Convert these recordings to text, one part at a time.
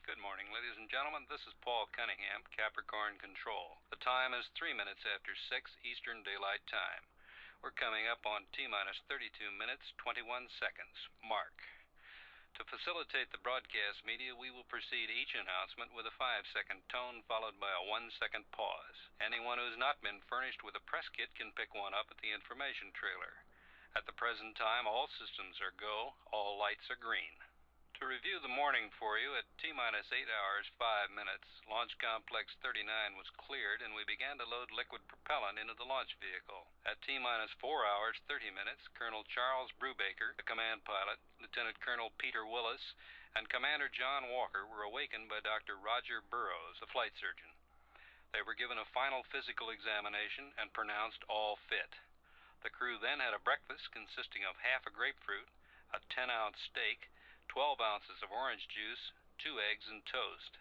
Good morning, ladies and gentlemen. This is Paul Cunningham, Capricorn Control. The time is 3 minutes after 6 Eastern Daylight Time. We're coming up on T-minus 32 minutes, 21 seconds. Mark. To facilitate the broadcast media, we will precede each announcement with a 5-second tone followed by a 1-second pause. Anyone who's not been furnished with a press kit can pick one up at the information trailer. At the present time, all systems are go, all lights are green. To review the morning for you, at T-minus 8 hours, 5 minutes, Launch Complex 39 was cleared and we began to load liquid propellant into the launch vehicle. At T-minus 4 hours, 30 minutes, Colonel Charles Brubaker, the command pilot, Lieutenant Colonel Peter Willis, and Commander John Walker were awakened by Dr. Roger Burroughs, the flight surgeon. They were given a final physical examination and pronounced all fit. The crew then had a breakfast consisting of half a grapefruit, a 10-ounce steak, 12 ounces of orange juice, 2 eggs, and toast.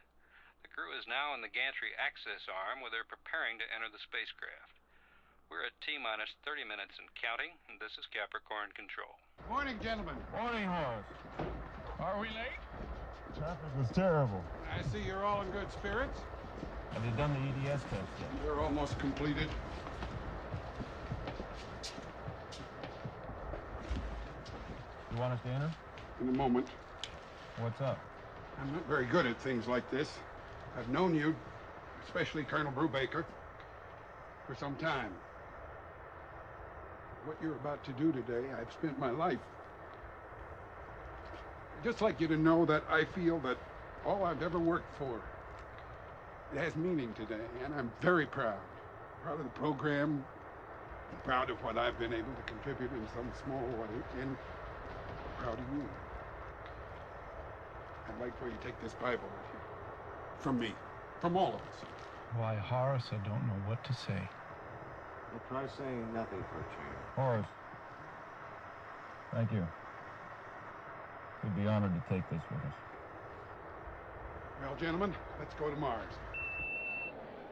The crew is now in the gantry access arm where they're preparing to enter the spacecraft. We're at T-minus 30 minutes and counting, and this is Capricorn Control. Morning, gentlemen. Morning, Horace. Are we late? Traffic was terrible. I see you're all in good spirits. Have you done the EDS test yet? They're almost completed. You want us to enter? In a moment. What's up? I'm not very good at things like this. I've known you, especially Colonel Brubaker, for some time. What you're about to do today, I've spent my life. I'd just like you to know that I feel that all I've ever worked for, it has meaning today, and I'm very proud. Proud of the program, and proud of what I've been able to contribute in some small way, and proud of you. I'd like for you to take this Bible with you. From me. From all of us. Why, Horace, I don't know what to say. Well, try saying nothing for a change. Horace. Thank you. We'd be honored to take this with us. Well, gentlemen, let's go to Mars.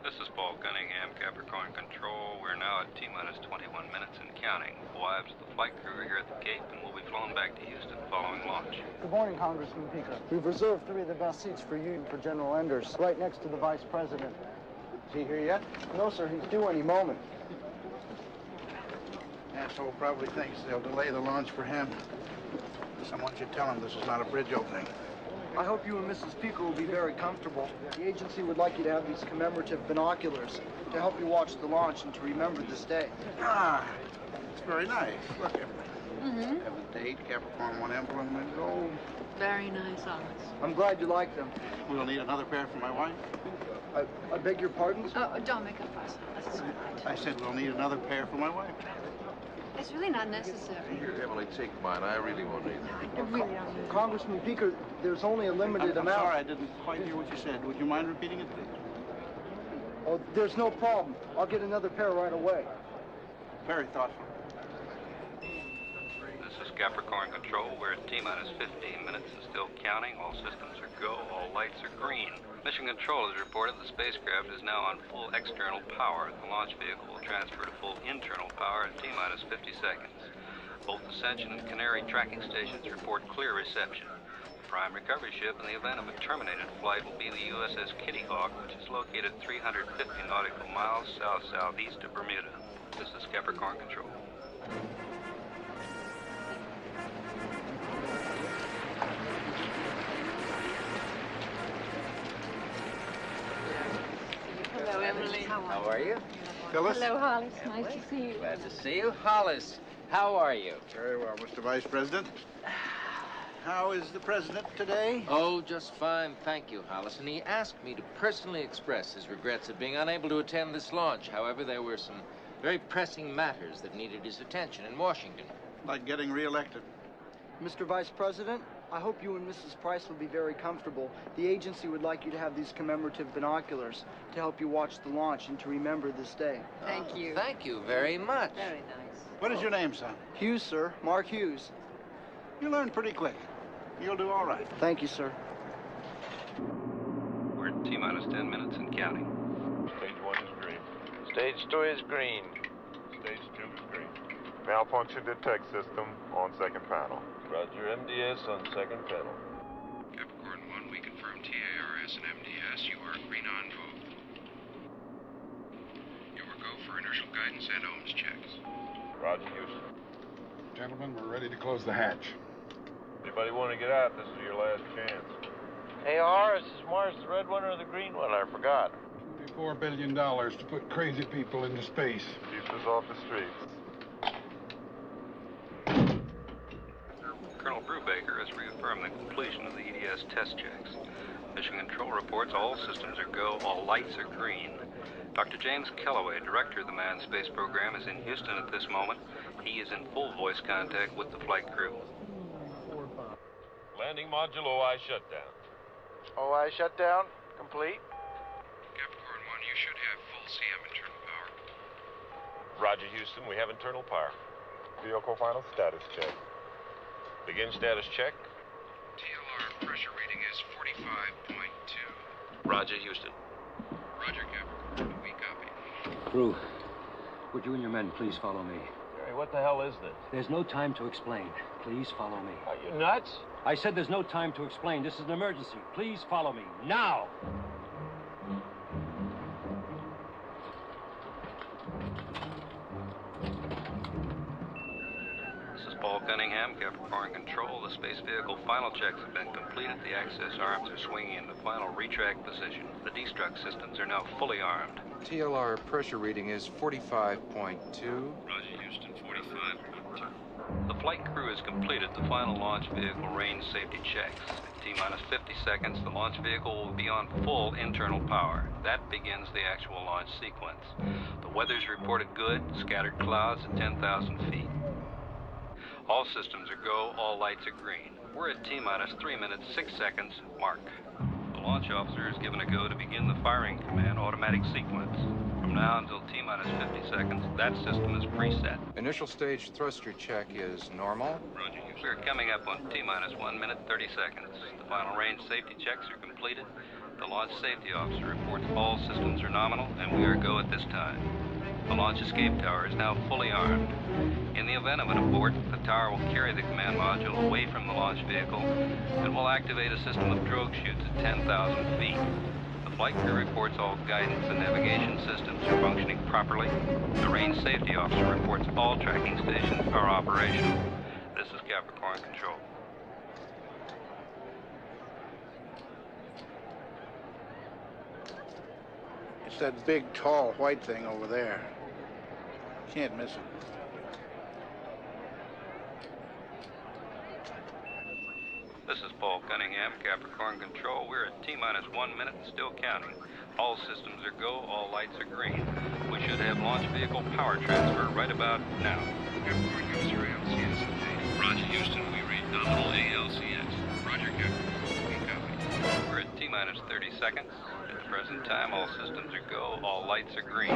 This is Paul Cunningham, Capricorn Control. We're now at T-minus 21 minutes and counting. The wives of the flight crew are here at the Cape, and we'll be flown back to Houston following launch. Good morning, Congressman Peaker. We've reserved 3 of the best seats for you and for General Enders, right next to the Vice President. Is he here yet? No, sir, he's due any moment. Asshole probably thinks they'll delay the launch for him. Someone should tell him this is not a bridge opening. I hope you and Mrs. Peaker will be very comfortable. The agency would like you to have these commemorative binoculars to help you watch the launch and to remember this day. Ah, it's very nice. Look at it. Have a date, Capricorn 1 emblem, and gold. Very nice, Horace. I'm glad you like them. We'll need another pair for my wife. I beg your pardon? Oh, don't make a fuss. That's all right. I said we'll need another pair for my wife. It's really not necessary. Here, Emily, take mine. I really won't need them. I really don't need it. Congressman Peaker, there's only a limited I'm amount. sorry, I didn't quite hear what you said. Would you mind repeating it, please? Oh, there's no problem. I'll get another pair right away. Very thoughtful. This is Capricorn Control. We're at T-minus 15 minutes and still counting. All systems are go, all lights are green. Mission Control has reported the spacecraft is now on full external power. The launch vehicle will transfer to full internal power in T-minus 50 seconds. Both Ascension and Canary tracking stations report clear reception. The prime recovery ship in the event of a terminated flight will be the USS Kitty Hawk, which is located 350 nautical miles south-southeast of Bermuda. This is Capricorn Control. Hello, Emily. How are you? Phyllis? Hello, Hollis. Nice to see you. Glad to see you. Hollis, how are you? Very well, Mr. Vice President. How is the President today? Oh, just fine, thank you, Hollis. And he asked me to personally express his regrets at being unable to attend this launch. However, there were some very pressing matters that needed his attention in Washington. Like getting reelected. Mr. Vice President, I hope you and Mrs. Price will be very comfortable. The agency would like you to have these commemorative binoculars to help you watch the launch and to remember this day. Thank you. Thank you very much. Very nice. What is your name, son? Hughes, sir. Mark Hughes. You learned pretty quick. You'll do all right. Thank you, sir. We're at T-minus 10 minutes and counting. Stage 1 is green. Stage 2 is green. Stage 2 is green. Malfunction detect system on second panel. Roger, MDS on second panel. Capricorn 1, we confirm TAR TRS and MDS, you are green on both. You are go for initial guidance and ohms checks. Roger, Houston. Gentlemen, we're ready to close the hatch. Anybody want to get out? This is your last chance. Hey, Horace, is Mars the red one or the green one? I forgot. $24 billion to put crazy people into space. Keeps us off the streets. Colonel Brubaker has reaffirmed the completion of the EDS test checks. Mission Control reports all systems are go, all lights are green. Dr. James Kellaway, director of the manned space program, is in Houston at this moment. He is in full voice contact with the flight crew. Landing module OI shutdown. OI shutdown? Complete? Capricorn 1, you should have full CM internal power. Roger, Houston. We have internal power. Vehicle final status check. Begin status check. TLR pressure reading is 45.2. Roger, Houston. Roger, Capricorn. We copy. Crew, would you and your men please follow me? Jerry, what the hell is this? There's no time to explain. Please follow me. Are you nuts? I said there's no time to explain. This is an emergency. Please follow me. Now! This is Paul Cunningham, Capricorn Control. The space vehicle final checks have been completed. The access arms are swinging into final retract position. The destruct systems are now fully armed. TLR pressure reading is 45.2. Roger, Houston, 45.2. The flight crew has completed the final launch vehicle range safety checks. At T-minus 50 seconds, the launch vehicle will be on full internal power. That begins the actual launch sequence. The weather's reported good, scattered clouds at 10,000 feet. All systems are go, all lights are green. We're at T-minus 3 minutes, 6 seconds, mark. The launch officer is given a go to begin the firing command automatic sequence. From now until T-minus 50 seconds, that system is preset. Initial stage thruster check is normal. Roger, we're coming up on T-minus 1 minute, 30 seconds. The final range safety checks are completed. The launch safety officer reports all systems are nominal, and we are go at this time. The launch escape tower is now fully armed. In the event of an abort, the tower will carry the command module away from the launch vehicle and will activate a system of drogue chutes at 10,000 feet. The flight crew reports all guidance and navigation systems are functioning properly. The range safety officer reports all tracking stations are operational. This is Capricorn Control. It's that big, tall, white thing over there. Can't miss it. This is Paul Cunningham, Capricorn Control. We're at T-minus 1 minute and still counting. All systems are go, all lights are green. We should have launch vehicle power transfer right about now. Capricorn, give us your ALCS update. Roger, Houston, we read nominal ALCS. Roger, Capricorn. We copy. We're at T-minus 30 seconds. At the present time, all systems are go, all lights are green.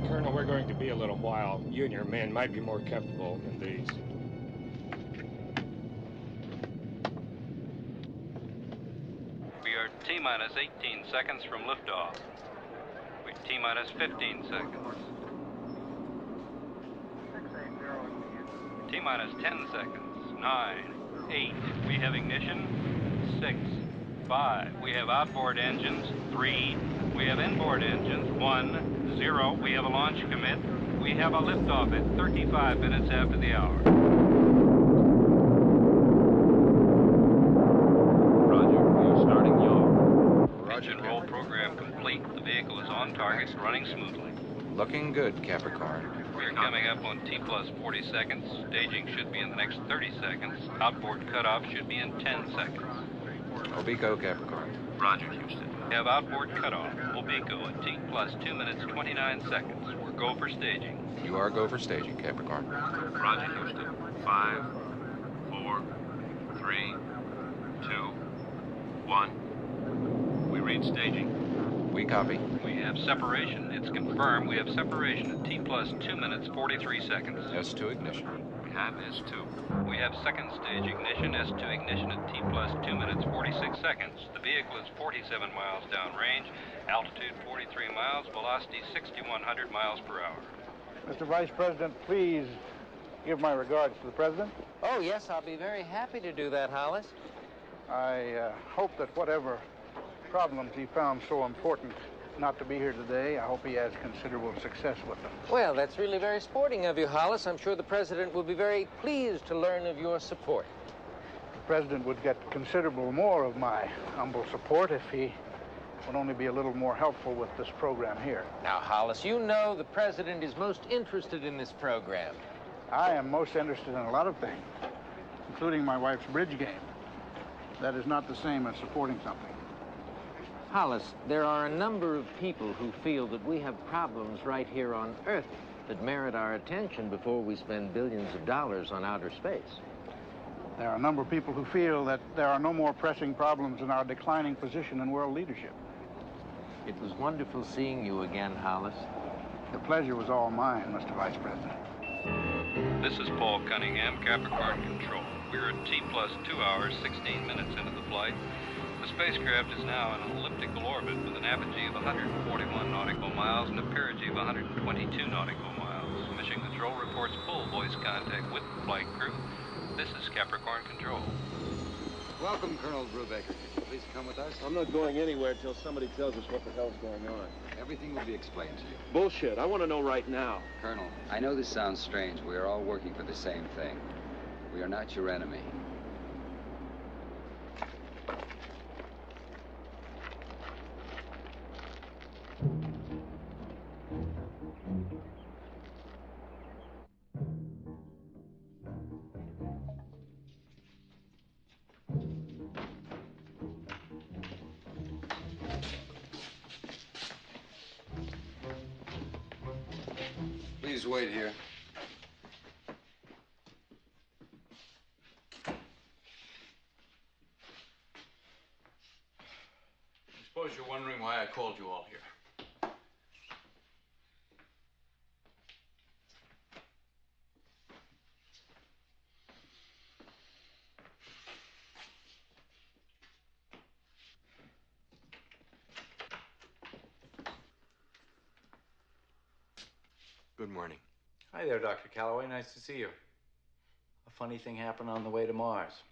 Colonel, we're going to be a little while. You and your men might be more comfortable in these. We are T-minus 18 seconds from liftoff. We're T-minus 15 seconds. T-minus 10 seconds. 9, 8. We have ignition. 6, 5. We have outboard engines. 3. We have inboard engines. 1, 0. We have a launch commit. We have a liftoff at 35 minutes after the hour. Roger. We are starting yaw. Engine roll program complete. The vehicle is on target, running smoothly. Looking good, Capricorn. We're coming up on T-plus 40 seconds. Staging should be in the next 30 seconds. Outboard cutoff should be in 10 seconds. Obico, Capricorn. Roger, Houston. We have outboard cutoff. Obico at T-plus 2 minutes, 29 seconds. We're go for staging. You are go for staging, Capricorn. Roger, Houston. 5, 4, 3, 2, 1. We read staging. We copy. We have separation. It's confirmed. We have separation at T-plus 2 minutes, 43 seconds. S2 ignition. We have S2. We have second stage ignition, S2 ignition at T-plus 2 minutes, 46 seconds. The vehicle is 47 miles downrange, altitude 43 miles, velocity 6,100 miles per hour. Mr. Vice President, please give my regards to the president. Oh, yes, I'll be very happy to do that, Hollis. I hope that whatever problems he found so important not to be here today, I hope he has considerable success with them. Well, that's really very sporting of you, Hollis. I'm sure the president will be very pleased to learn of your support. The president would get considerable more of my humble support if he would only be a little more helpful with this program here. Now, Hollis, you know the president is most interested in this program. I am most interested in a lot of things, including my wife's bridge game. That is not the same as supporting something. Hollis, there are a number of people who feel that we have problems right here on Earth that merit our attention before we spend billions of dollars on outer space. There are a number of people who feel that there are no more pressing problems in our declining position in world leadership. It was wonderful seeing you again, Hollis. The pleasure was all mine, Mr. Vice President. This is Paul Cunningham, Capricorn Control. We're at T plus 2 hours, 16 minutes into the flight. The spacecraft is now in an elliptical orbit with an apogee of 141 nautical miles and a perigee of 122 nautical miles. Mission Control reports full voice contact with the flight crew. This is Capricorn Control. Welcome, Colonel Brubaker. Please come with us. I'm not going anywhere till somebody tells us what the hell's going on. Everything will be explained to you. Bullshit. I want to know right now. Colonel, I know this sounds strange. We are all working for the same thing. We are not your enemy. Please wait here. I suppose you're wondering why I called you all here. Good morning. Hi there, Dr. Calloway. Nice to see you. A funny thing happened on the way to Mars.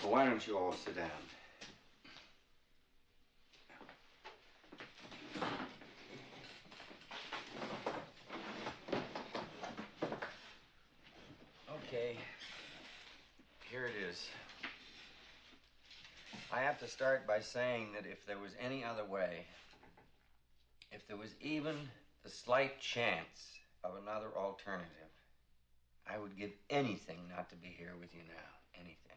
Well, why don't you all sit down? Okay. Here it is. I have to start by saying that if there was any other way, if there was even the slight chance of another alternative, I would give anything not to be here with you now. Anything.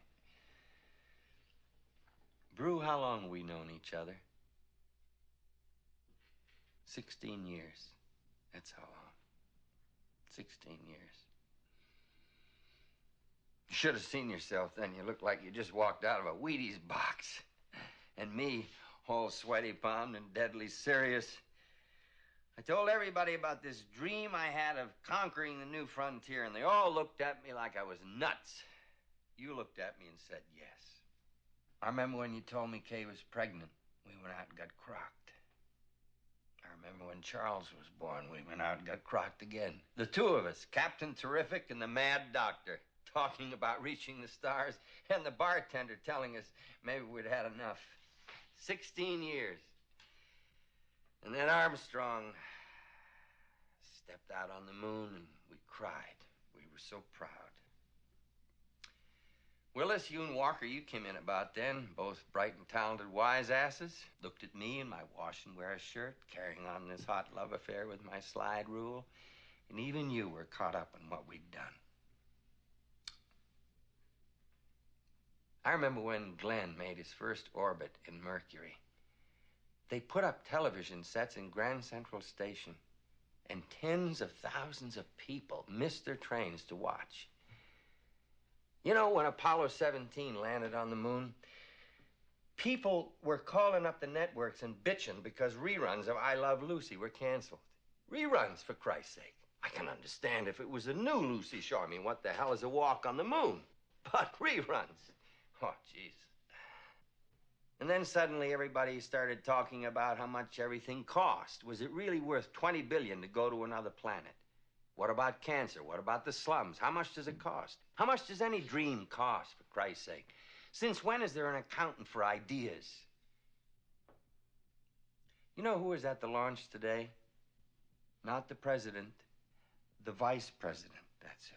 Brew, how long have we known each other? 16 years. That's how long. 16 years. You should have seen yourself then. You looked like you just walked out of a Wheaties box. And me, all sweaty palmed and deadly serious. I told everybody about this dream I had of conquering the new frontier, and they all looked at me like I was nuts. You looked at me and said yes. I remember when you told me Kay was pregnant. We went out and got crocked. I remember when Charles was born. We went out and got crocked again. The two of us, Captain Terrific and the Mad Doctor, talking about reaching the stars, and the bartender telling us maybe we'd had enough. 16 years. And then Armstrong stepped out on the moon, and we cried. We were so proud. Willis, you and Walker, you came in about then, both bright and talented wise asses. Looked at me in my wash and wear shirt, carrying on this hot love affair with my slide rule. And even you were caught up in what we'd done. I remember when Glenn made his first orbit in Mercury. They put up television sets in Grand Central Station, and tens of thousands of people missed their trains to watch. You know, when Apollo 17 landed on the moon, people were calling up the networks and bitching because reruns of I Love Lucy were canceled. Reruns, for Christ's sake. I can understand if it was a new Lucy show. I mean, what the hell is a walk on the moon? But reruns. Oh, jeez. And then suddenly everybody started talking about how much everything cost. Was it really worth $20 billion to go to another planet? What about cancer? What about the slums? How much does it cost? How much does any dream cost, for Christ's sake? Since when is there an accountant for ideas? You know who was at the launch today? Not the president, the vice president, that's who.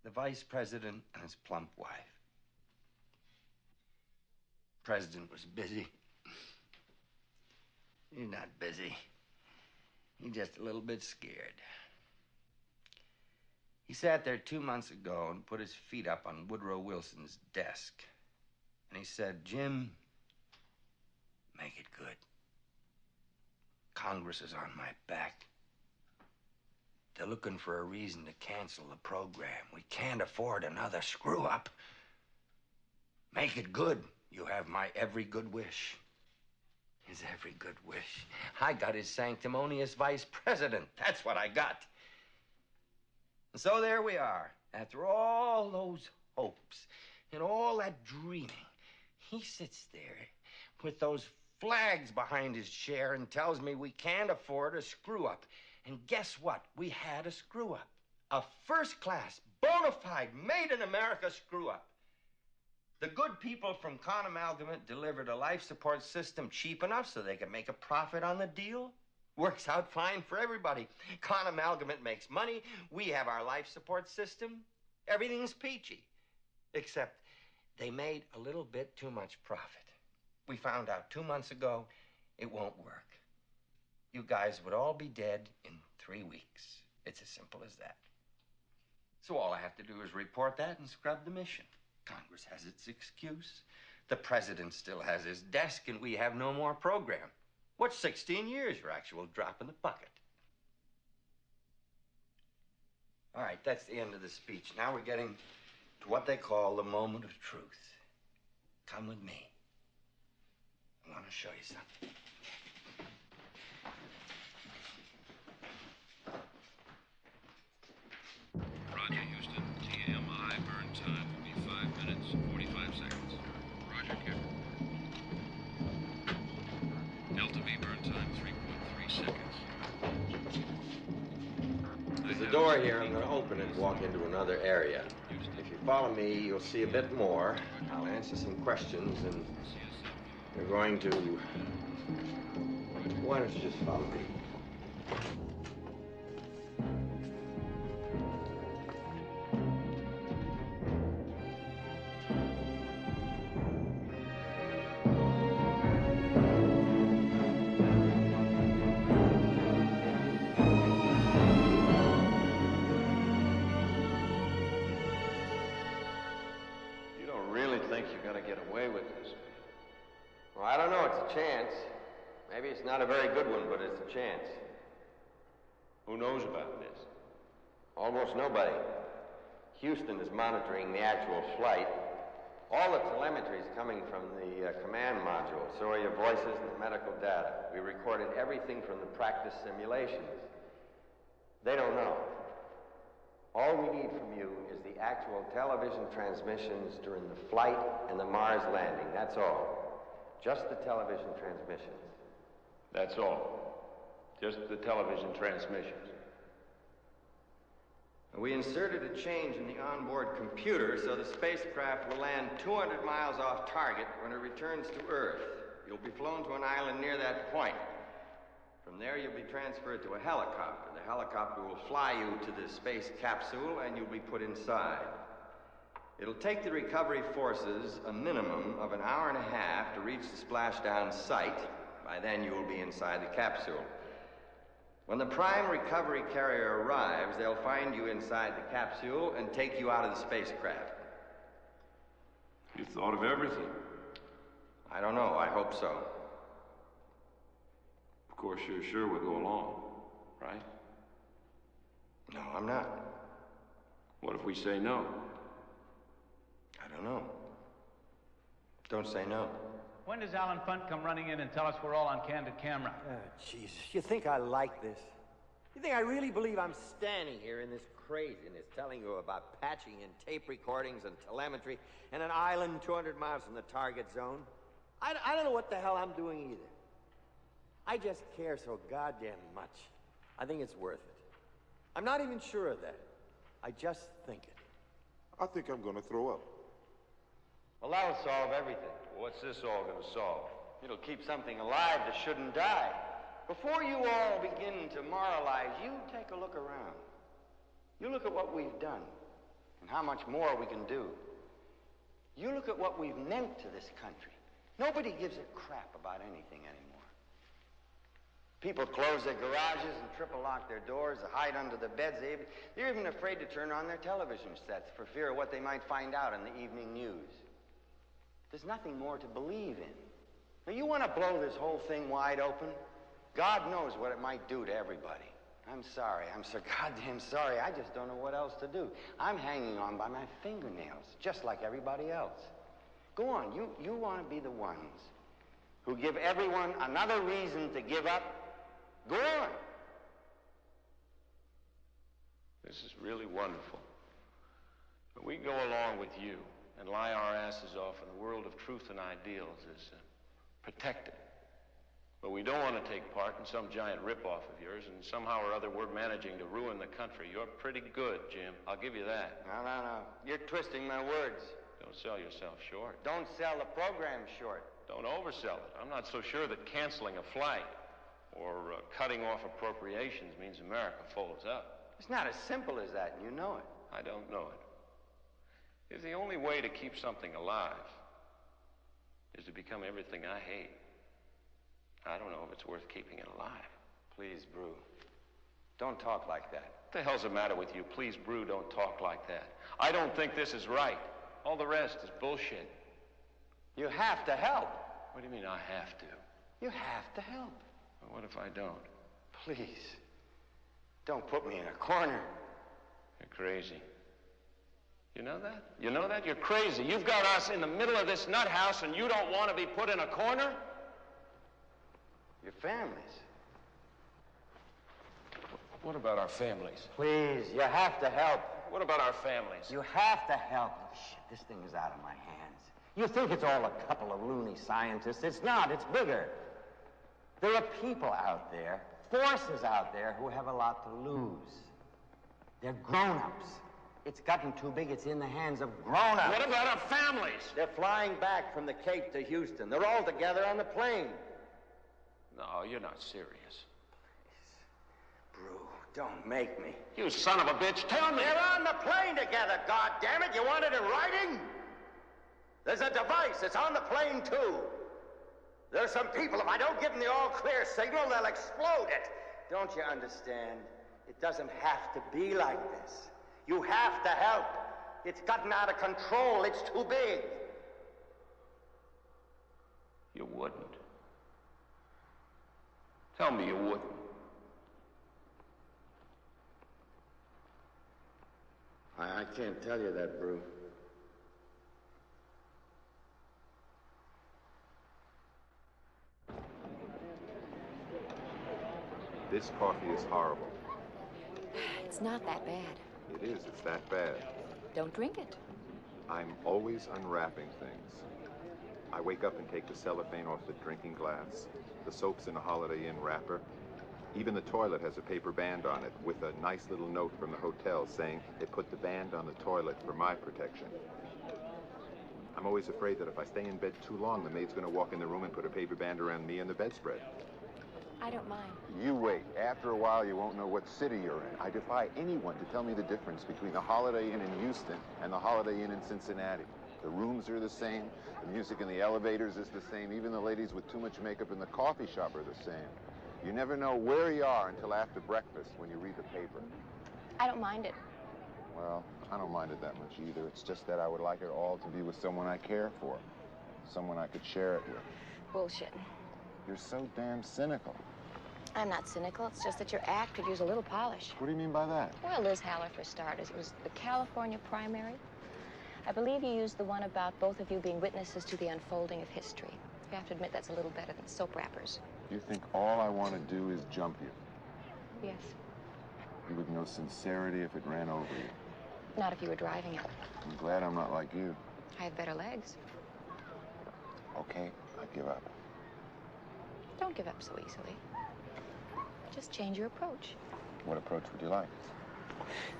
The vice president and his plump wife. President was busy. He's not busy. He's just a little bit scared. He sat there 2 months ago and put his feet up on Woodrow Wilson's desk. And he said, Jim, make it good. Congress is on my back. They're looking for a reason to cancel the program. We can't afford another screw-up. Make it good. You have my every good wish. His every good wish. I got his sanctimonious vice president. That's what I got. And so there we are. After all those hopes and all that dreaming, he sits there with those flags behind his chair and tells me we can't afford a screw-up. And guess what? We had a screw-up. A first-class, bona fide, made-in-America screw-up. The good people from Con Amalgamate delivered a life support system cheap enough so they could make a profit on the deal. Works out fine for everybody. Con Amalgamate makes money. We have our life support system. Everything's peachy. Except they made a little bit too much profit. We found out 2 months ago it won't work. You guys would all be dead in 3 weeks. It's as simple as that. So all I have to do is report that and scrub the mission. Congress has its excuse. The president still has his desk, and we have no more program. What's 16 years? Your actual drop in the bucket. All right, that's the end of the speech. Now we're getting to what they call the moment of truth. Come with me. I want to show you something. Roger, Houston. TMI burn time will be 5 minutes, 45 seconds. Roger, Kip. Delta V burn time, 3.3 seconds. There's a door here. I'm going to open it and walk into another area. If you follow me, you'll see a bit more. I'll answer some questions, and you're going to... Why don't you just follow me? Well, I don't know. It's a chance. Maybe it's not a very good one, but it's a chance. Who knows about this? Almost nobody. Houston is monitoring the actual flight. All the telemetry is coming from the command module. So are your voices and the medical data. We recorded everything from the practice simulations. They don't know. All we need from you is the actual television transmissions during the flight and the Mars landing. That's all. Just the television transmissions. That's all. Just the television transmissions. We inserted a change in the onboard computer so the spacecraft will land 200 miles off target when it returns to Earth. You'll be flown to an island near that point. From there, you'll be transferred to a helicopter. The helicopter will fly you to the space capsule, and you'll be put inside. It'll take the recovery forces a minimum of an hour and a half to reach the splashdown site. By then, you will be inside the capsule. When the prime recovery carrier arrives, they'll find you inside the capsule and take you out of the spacecraft. You thought of everything. I don't know. I hope so. Of course, you're sure we'll go along, right? No, I'm not. What if we say no? I don't know. Don't say no. When does Alan Funt come running in and tell us we're all on candid camera? Oh, Jesus. You think I like this? You think I really believe I'm standing here in this craziness telling you about patching in tape recordings and telemetry and an island 200 miles from the target zone. I don't know what the hell I'm doing either. I just care so goddamn much. I think it's worth it. I'm not even sure of that. I just think it. I think I'm gonna throw up. Well, that'll solve everything. What's this all gonna solve? It'll keep something alive that shouldn't die. Before you all begin to moralize, you take a look around. You look at what we've done and how much more we can do. You look at what we've meant to this country. Nobody gives a crap about anything anymore. People close their garages and triple lock their doors, hide under the beds. They're even afraid to turn on their television sets for fear of what they might find out in the evening news. There's nothing more to believe in. Now, you want to blow this whole thing wide open? God knows what it might do to everybody. I'm sorry. I'm so goddamn sorry. I just don't know what else to do. I'm hanging on by my fingernails, just like everybody else. Go on. You want to be the ones who give everyone another reason to give up? Go on. This is really wonderful. But we go along with you and lie our asses off in the world of truth and ideals as protected. But we don't want to take part in some giant ripoff of yours, and somehow or other we're managing to ruin the country. You're pretty good, Jim. I'll give you that. No. You're twisting my words. Don't sell yourself short. Don't sell the program short. Don't oversell it. I'm not so sure that canceling a flight or cutting off appropriations means America folds up. It's not as simple as that, and you know it. I don't know it. If the only way to keep something alive is to become everything I hate, I don't know if it's worth keeping it alive. Please, Brew. Don't talk like that. What the hell's the matter with you? Please, Brew, don't talk like that. I don't think this is right. All the rest is bullshit. You have to help. What do you mean I have to? You have to help. Well, what if I don't? Please. Don't put me in a corner. You're crazy. You know that? You know that? You're crazy. You've got us in the middle of this nut house and you don't want to be put in a corner? Your families. What about our families? Please, you have to help. What about our families? You have to help. Oh, shit, this thing is out of my hands. You think it's all a couple of loony scientists. It's not. It's bigger. There are people out there, forces out there, who have a lot to lose. They're grown-ups. It's gotten too big. It's in the hands of grown-ups. What about our families? They're flying back from the Cape to Houston. They're all together on the plane. No, you're not serious. Brew, don't make me. You son of a bitch, tell me! They're on the plane together, goddammit! You want it in writing? There's a device. It's on the plane, too. There's some people, if I don't give them the all-clear signal, they'll explode it. Don't you understand? It doesn't have to be like this. You have to help. It's gotten out of control. It's too big. You wouldn't. Tell me you wouldn't. I can't tell you that, Brew. This coffee is horrible. It's not that bad. It is. It's that bad. Don't drink it. I'm always unwrapping things. I wake up and take the cellophane off the drinking glass. The soap's in a Holiday Inn wrapper. Even the toilet has a paper band on it with a nice little note from the hotel saying they put the band on the toilet for my protection. I'm always afraid that if I stay in bed too long, the maid's going to walk in the room and put a paper band around me and the bedspread. I don't mind. You wait. After a while, you won't know what city you're in. I defy anyone to tell me the difference between the Holiday Inn in Houston and the Holiday Inn in Cincinnati. The rooms are the same. The music in the elevators is the same. Even the ladies with too much makeup in the coffee shop are the same. You never know where you are until after breakfast when you read the paper. I don't mind it. Well, I don't mind it that much either. It's just that I would like it all to be with someone I care for. Someone I could share it with. Bullshit. You're so damn cynical. I'm not cynical. It's just that your act could use a little polish. What do you mean by that? Well, Liz Haller, for starters. It was the California primary. I believe you used the one about both of you being witnesses to the unfolding of history. You have to admit that's a little better than soap wrappers. You think all I want to do is jump you? Yes. You would know sincerity if it ran over you. Not if you were driving it. I'm glad I'm not like you. I have better legs. Okay, I give up. Don't give up so easily. Just change your approach. What approach would you like?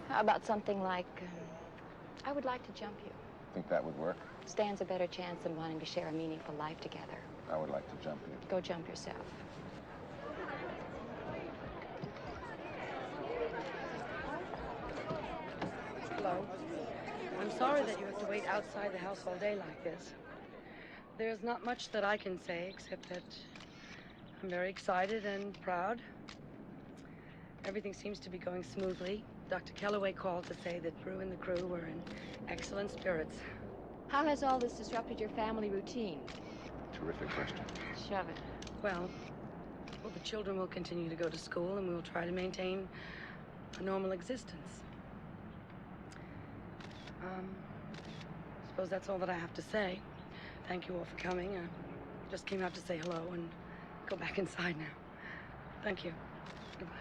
How about something like, I would like to jump you. Think that would work? Stands a better chance than wanting to share a meaningful life together. I would like to jump you. Go jump yourself. Hello. I'm sorry that you have to wait outside the house all day like this. There's not much that I can say except that I'm very excited and proud. Everything seems to be going smoothly. Dr. Kellaway called to say that Drew and the crew were in excellent spirits. How has all this disrupted your family routine? Terrific question. Shove it. Well, the children will continue to go to school and we'll try to maintain a normal existence. Suppose that's all that I have to say. Thank you all for coming. I just came out to say hello and go back inside now. Thank you. Goodbye.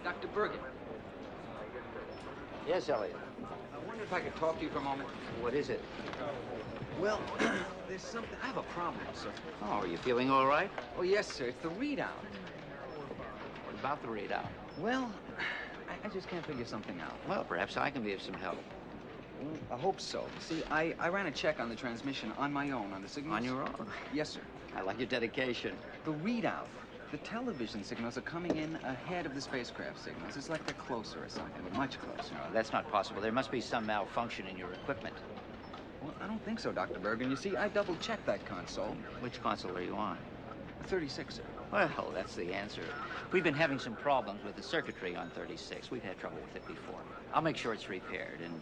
Dr. Bergen. Yes, Elliot. I wonder if I could talk to you for a moment. What is it? Well, there's something. I have a problem, sir. Oh, are you feeling all right? Oh, yes, sir. It's the readout. What about the readout? Well, I just can't figure something out. Well, perhaps I can be of some help. I hope so. See, I ran a check on the transmission on my own on the signals. On your own? Yes, sir. I like your dedication. The readout. The television signals are coming in ahead of the spacecraft signals. It's like they're closer or something, much closer. No, that's not possible. There must be some malfunction in your equipment. Well, I don't think so, Dr. Bergen. You see, I double-checked that console. Which console are you on? 36, sir. Well, that's the answer. We've been having some problems with the circuitry on 36. We've had trouble with it before. I'll make sure it's repaired, and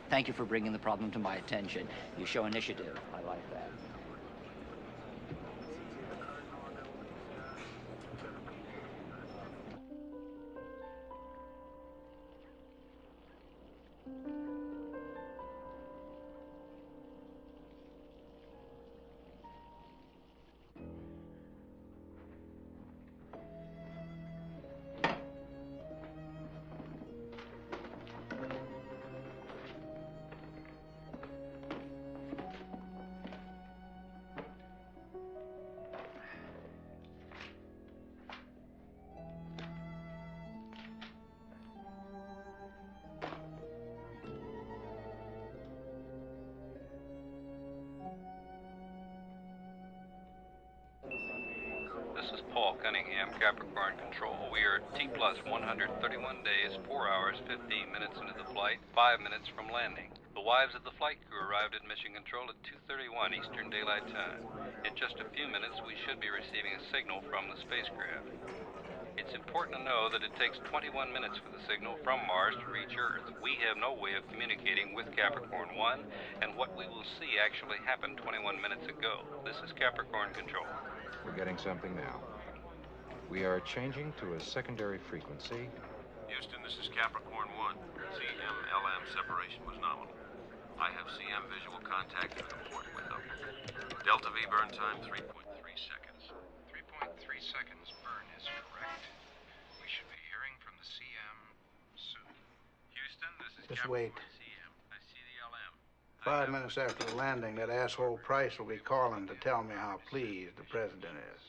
thank you for bringing the problem to my attention. You show initiative. I like that. This is Paul Cunningham, Capricorn Control. We are T plus 131 days, 4 hours, 15 minutes into the flight, 5 minutes from landing. The wives of the flight crew arrived at Mission Control at 2:31 Eastern Daylight Time. In just a few minutes, we should be receiving a signal from the spacecraft. It's important to know that it takes 21 minutes for the signal from Mars to reach Earth. We have no way of communicating with Capricorn 1, and what we will see actually happened 21 minutes ago. This is Capricorn Control. We're getting something now. We are changing to a secondary frequency. Houston, this is Capricorn 1. CM-LM separation was nominal. I have CM visual contact through the port window. Delta V burn time 3.3 seconds. 3.3 seconds burn is correct. We should be hearing from the CM soon. Houston, this is Just Capricorn wait. CM. I see the LM. 5 minutes after the landing, that asshole Price will be calling to tell me how pleased the president is.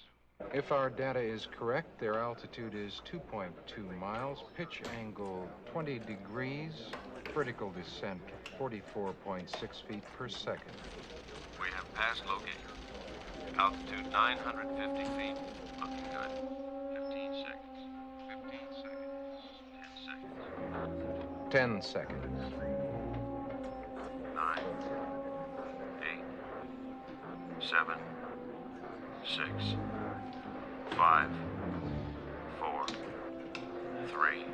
If our data is correct, their altitude is 2.2 miles, pitch angle 20 degrees, vertical descent 44.6 feet per second. We have passed locator. Altitude 950 feet. Looking good. 15 seconds. 15 seconds. 10 seconds. 10 seconds. 9, 8, 7, 6, 5, 4, 3,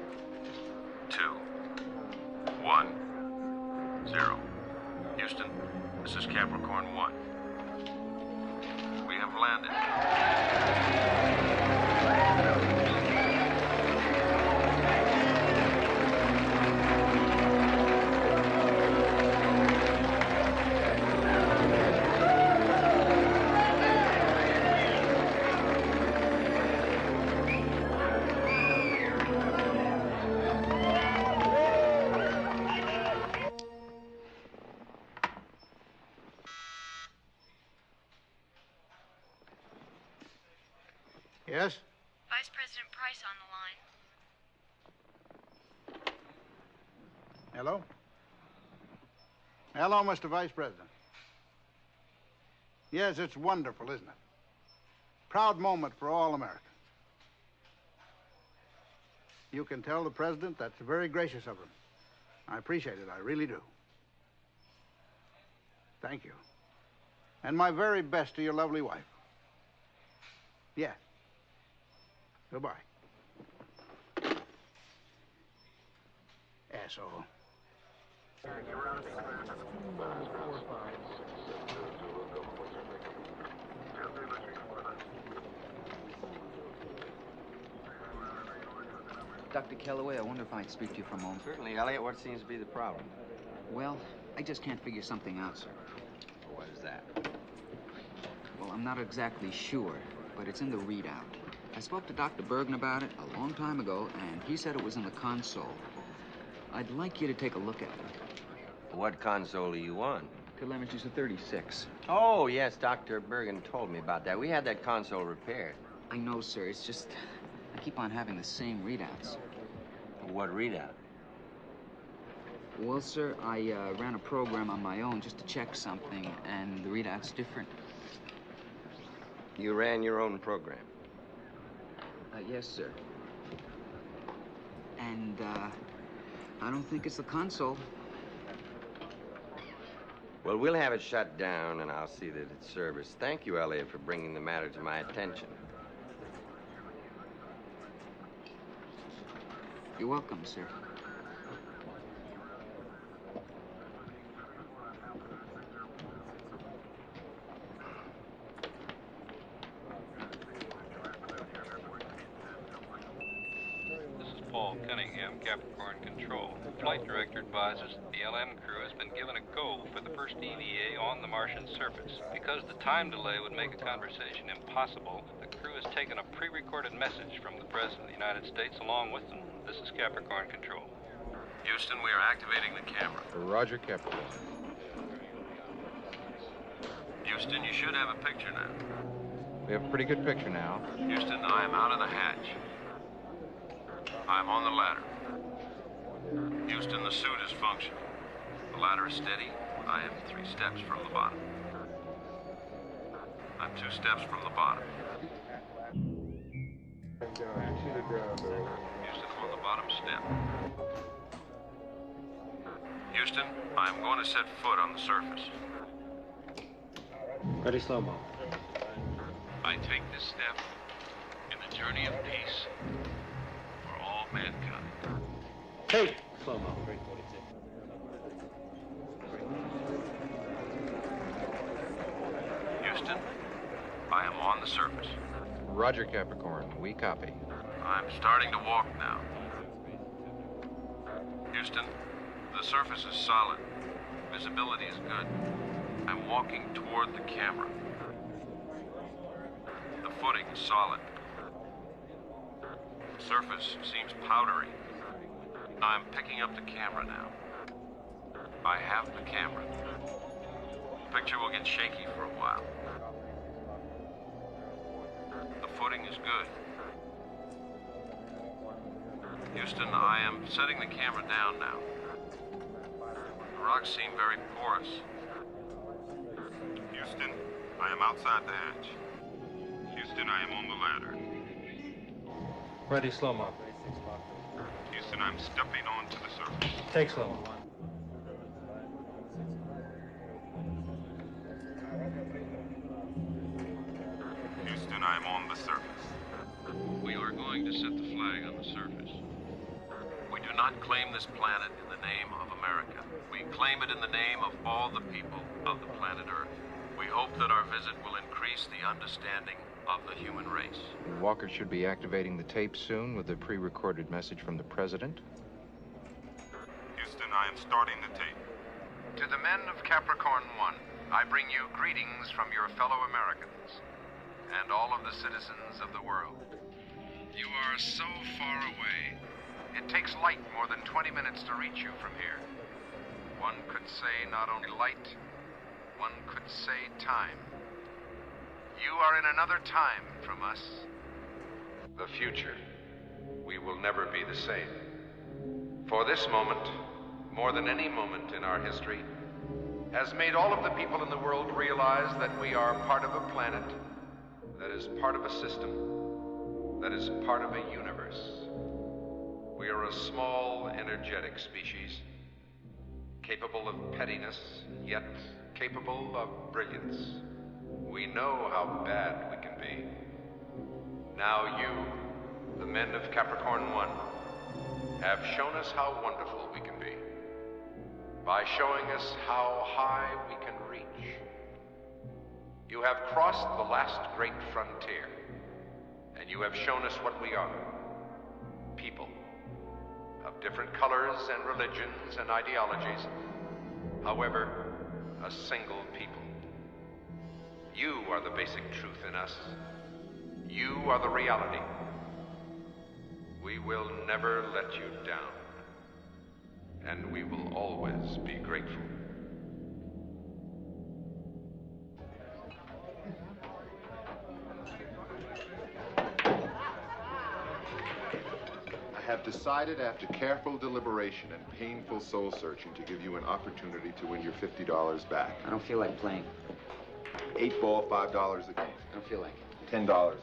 2, 1, 0. Houston, this is Capricorn 1. We have landed. Yes? Vice President Price on the line. Hello? Hello, Mr. Vice President. Yes, it's wonderful, isn't it? Proud moment for all Americans. You can tell the President that's very gracious of him. I appreciate it, I really do. Thank you. And my very best to your lovely wife. Yes. Goodbye. Asshole. Dr. Kellaway, I wonder if I could speak to you for a moment. Certainly, Elliot. What seems to be the problem? Well, I just can't figure something out, sir. What is that? Well, I'm not exactly sure, but it's in the readout. I spoke to Dr. Bergen about it a long time ago, and he said it was in the console. I'd like you to take a look at it. What console are you on? Telemetry's a 36. Oh, yes, Dr. Bergen told me about that. We had that console repaired. I know, sir. It's just I keep on having the same readouts. What readout? Well, sir, I ran a program on my own just to check something, and the readout's different. You ran your own program? Yes, sir. And, I don't think it's the console. Well, we'll have it shut down, and I'll see that it's serviced. Thank you, Elliot, for bringing the matter to my attention. You're welcome, sir. Paul Cunningham, Capricorn Control. The flight director advises that the LM crew has been given a go for the first EVA on the Martian surface. Because the time delay would make a conversation impossible, the crew has taken a pre-recorded message from the President of the United States along with them. This is Capricorn Control. Houston, we are activating the camera. Roger, Capricorn. Houston, you should have a picture now. We have a pretty good picture now. Houston, I am out of the hatch. I'm on the ladder. Houston, the suit is functional. The ladder is steady. I am 3 steps from the bottom. I'm 2 steps from the bottom. Houston, I'm on the bottom step. Houston, I am going to set foot on the surface. Ready, slow-mo. I take this step in the journey of peace for all mankind. Hey! Slow-mo. Houston, I am on the surface. Roger, Capricorn. We copy. I'm starting to walk now. Houston, the surface is solid. Visibility is good. I'm walking toward the camera. The footing is solid. The surface seems powdery. I'm picking up the camera now. I have the camera. The picture will get shaky for a while. The footing is good. Houston, I am setting the camera down now. The rocks seem very porous. Houston, I am outside the hatch. Houston, I am on the ladder. Ready, slow-mo. Houston, I'm stepping onto the surface. Take slow-mo. Houston, I am on the surface. We are going to set the flag on the surface. We do not claim this planet in the name of America. We claim it in the name of all the people of the planet Earth. We hope that our visit will increase the understanding of the human race. Walker should be activating the tape soon with the pre-recorded message from the President. Houston, I am starting the tape. To the men of Capricorn 1, I bring you greetings from your fellow Americans and all of the citizens of the world. You are so far away. It takes light more than 20 minutes to reach you from here. One could say not only light, one could say time. You are in another time from us, the future, we will never be the same. For this moment, more than any moment in our history, has made all of the people in the world realize that we are part of a planet that is part of a system, that is part of a universe. We are a small, energetic species, capable of pettiness, yet capable of brilliance. We know how bad we can be. Now you, the men of Capricorn 1, have shown us how wonderful we can be by showing us how high we can reach. You have crossed the last great frontier, and you have shown us what we are. People of different colors and religions and ideologies, however, a single people. You are the basic truth in us. You are the reality. We will never let you down, and we will always be grateful. I have decided after careful deliberation and painful soul searching to give you an opportunity to win your $50 back. I don't feel like playing. 8 ball, $5 a game. I don't feel like it. $10 a game.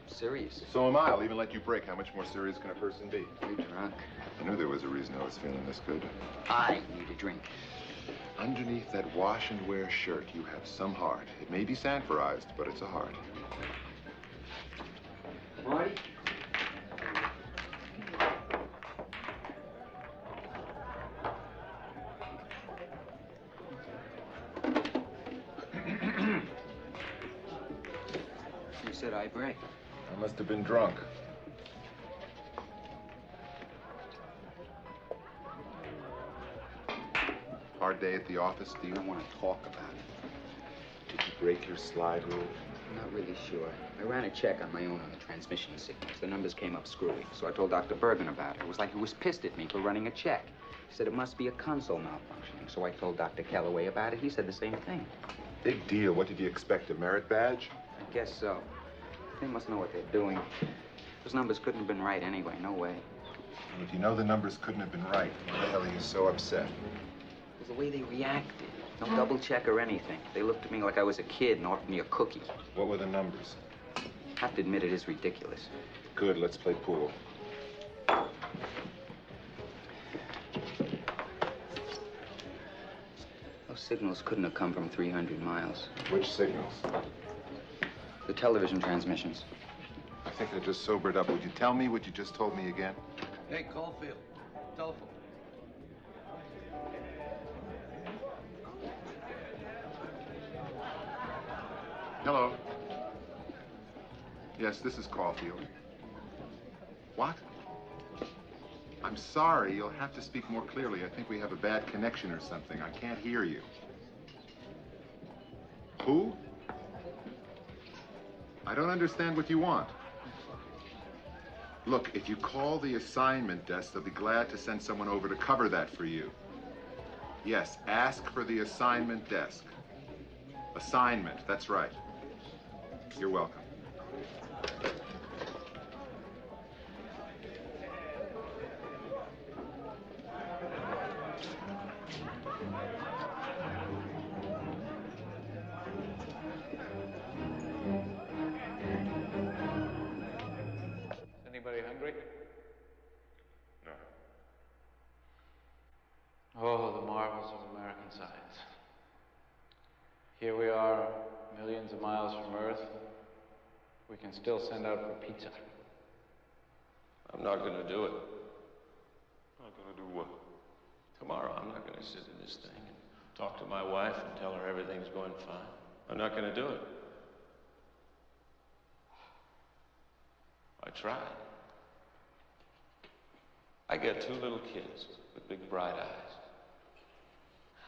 Serious? So am I. I'll even let you break. How much more serious can a person be? You're drunk. I knew there was a reason I was feeling this good. I need a drink. Underneath that wash and wear shirt, you have some heart. It may be sanforized, but it's a heart. Marty? You said I break. I must have been drunk. Hard day at the office, do you? I want to talk about it. Did you break your slide rule? I'm not really sure. I ran a check on my own on the transmission signals. The numbers came up screwy, so I told Dr. Bergen about it. It was like he was pissed at me for running a check. He said it must be a console malfunctioning, so I told Dr. Kellaway about it. He said the same thing. Big deal. What did you expect, a merit badge? I guess so. They must know what they're doing. Those numbers couldn't have been right anyway. No way. Well, if you know the numbers couldn't have been right, why the hell are you so upset? It was the way they reacted. No double check or anything. They looked at me like I was a kid and offered me a cookie. What were the numbers? I have to admit it is ridiculous. Good, let's play pool. Those signals couldn't have come from 300 miles. Which signals? The television transmissions. I think I just sobered up. Would you tell me what you just told me again? Hey, Caulfield. Telephone. Hello. Yes, this is Caulfield. What? I'm sorry, you'll have to speak more clearly. I think we have a bad connection or something. I can't hear you. Who? I don't understand what you want. Look, if you call the assignment desk, they'll be glad to send someone over to cover that for you. Yes, ask for the assignment desk. Assignment, that's right. You're welcome. Anybody hungry? No. Oh, the marvels of American science. Here we are, millions of miles from Earth. We can still send out for pizza. I'm not going to do it. Not gonna do what? Tomorrow, I'm not going to sit in this thing and talk to my wife and tell her everything's going fine. I'm not going to do it. I tried. I got 2 little kids with big bright eyes.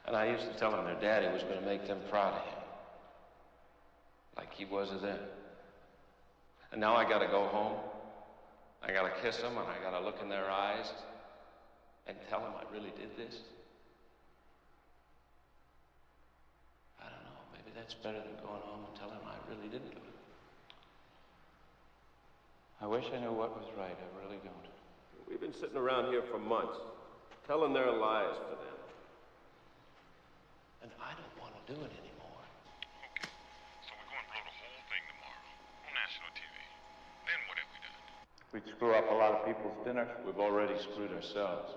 And I used to tell them their daddy was going to make them proud of him. Like he was of them. And now I got to go home. I got to kiss them and I got to look in their eyes and tell them I really did this. I don't know. Maybe that's better than going home and telling them I really didn't do it. I wish I knew what was right. I really don't. We've been sitting around here for months, telling their lies for them. And I don't want to do it anymore. Okay, so we're going to blow the whole thing tomorrow on national TV. Then what have we done? We'd screw up a lot of people's dinners. We've already screwed ourselves.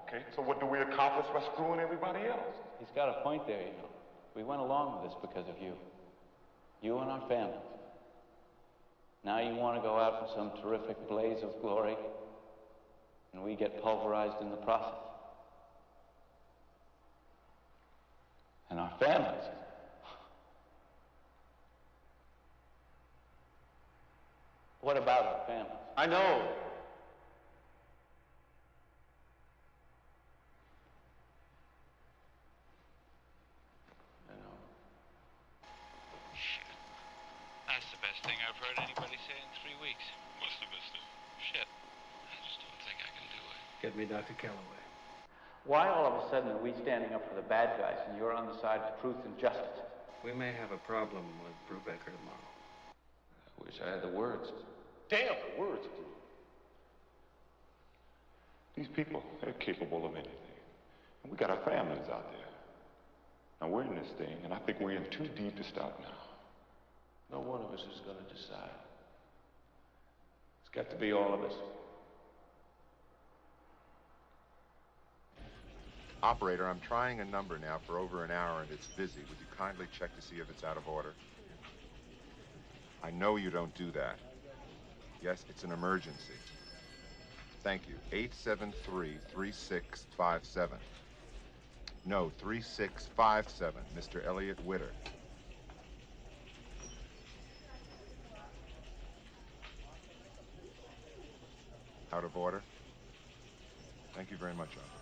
Okay, so what do we accomplish by screwing everybody else? He's got a point there, you know. We went along with this because of you. You and our families. Now you want to go out in some terrific blaze of glory, and we get pulverized in the process. And our families. What about our families? I know. That's the best thing I've heard anybody say in 3 weeks. What's the best thing? Shit. I just don't think I can do it. Get me Dr. Calloway. Why all of a sudden are we standing up for the bad guys and you're on the side of truth and justice? We may have a problem with Brubaker tomorrow. I wish I had the words. Damn, the words, Blue. These people, they're capable of anything. And we got our families out there. Now we're in this thing, and I think we're in too deep to stop now. No one of us is going to decide. It's got to be all of us. Operator, I'm trying a number now for over an hour and it's busy. Would you kindly check to see if it's out of order? I know you don't do that. Yes, it's an emergency. Thank you. 873-3657. No, 3657, Mr. Elliot Witter. Out of order? Thank you very much, Officer.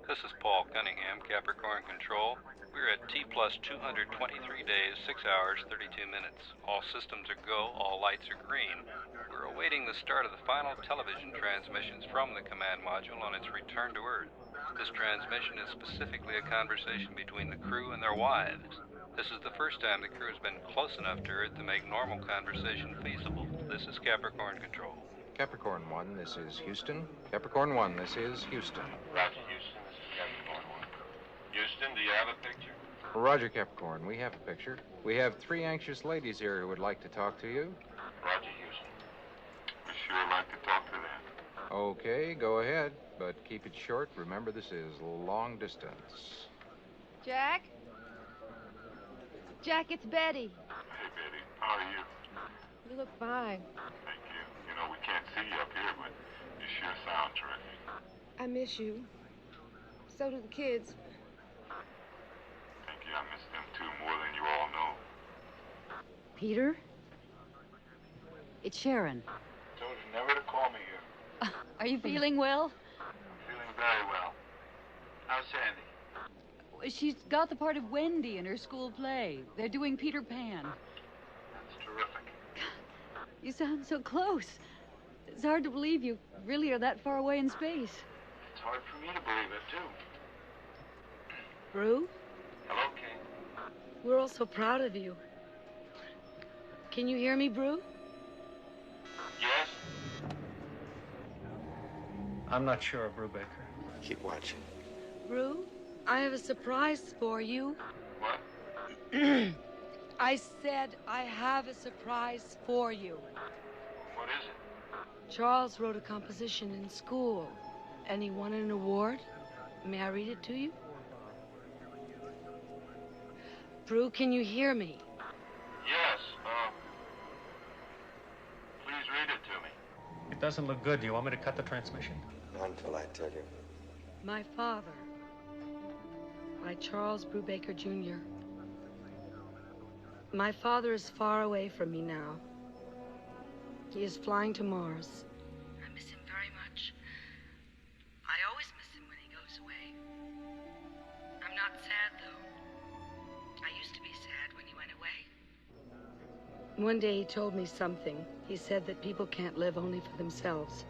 This is Paul Cunningham, Capricorn Control. We're at T plus 223 days, 6 hours, 32 minutes. All systems are go, all lights are green. We're awaiting the start of the final television transmissions from the command module on its return to Earth. This transmission is specifically a conversation between the crew and their wives. This is the first time the crew has been close enough to Earth to make normal conversation feasible. This is Capricorn Control. Capricorn 1, this is Houston. Capricorn 1, this is Houston. Roger, Houston. This is Capricorn 1. Houston, do you have a picture? Roger, Capricorn, we have a picture. We have 3 anxious ladies here who would like to talk to you. Roger, Houston. We sure like to talk to them. Okay, go ahead, but keep it short. Remember, this is long distance. Jack? Jack, it's Betty. Hey, Betty. How are you? You look fine. Thank you. You know, we can't see you up here, but you sure sound terrific. I miss you. So do the kids. Thank you. I miss them, too, more than you all know. Peter? It's Sharon. Told you never to call me here. Are you feeling well? Feeling very well. How's Sandy? She's got the part of Wendy in her school play. They're doing Peter Pan. That's terrific. You sound so close. It's hard to believe you really are that far away in space. It's hard for me to believe it, too. Brew? Hello, King. We're all so proud of you. Can you hear me, Brew? Yes? I'm not sure, Brubaker. Keep watching. Brew, I have a surprise for you. What? I said I have a surprise for you. What is it? Charles wrote a composition in school, and he won an award. May I read it to you? Brew, can you hear me? Yes, please read it to me. It doesn't look good. Do you want me to cut the transmission? Not until I tell you. My Father, by Charles Brubaker, Jr. My father is far away from me now. He is flying to Mars. I miss him very much. I always miss him when he goes away. I'm not sad, though. I used to be sad when he went away. One day he told me something. He said that people can't live only for themselves.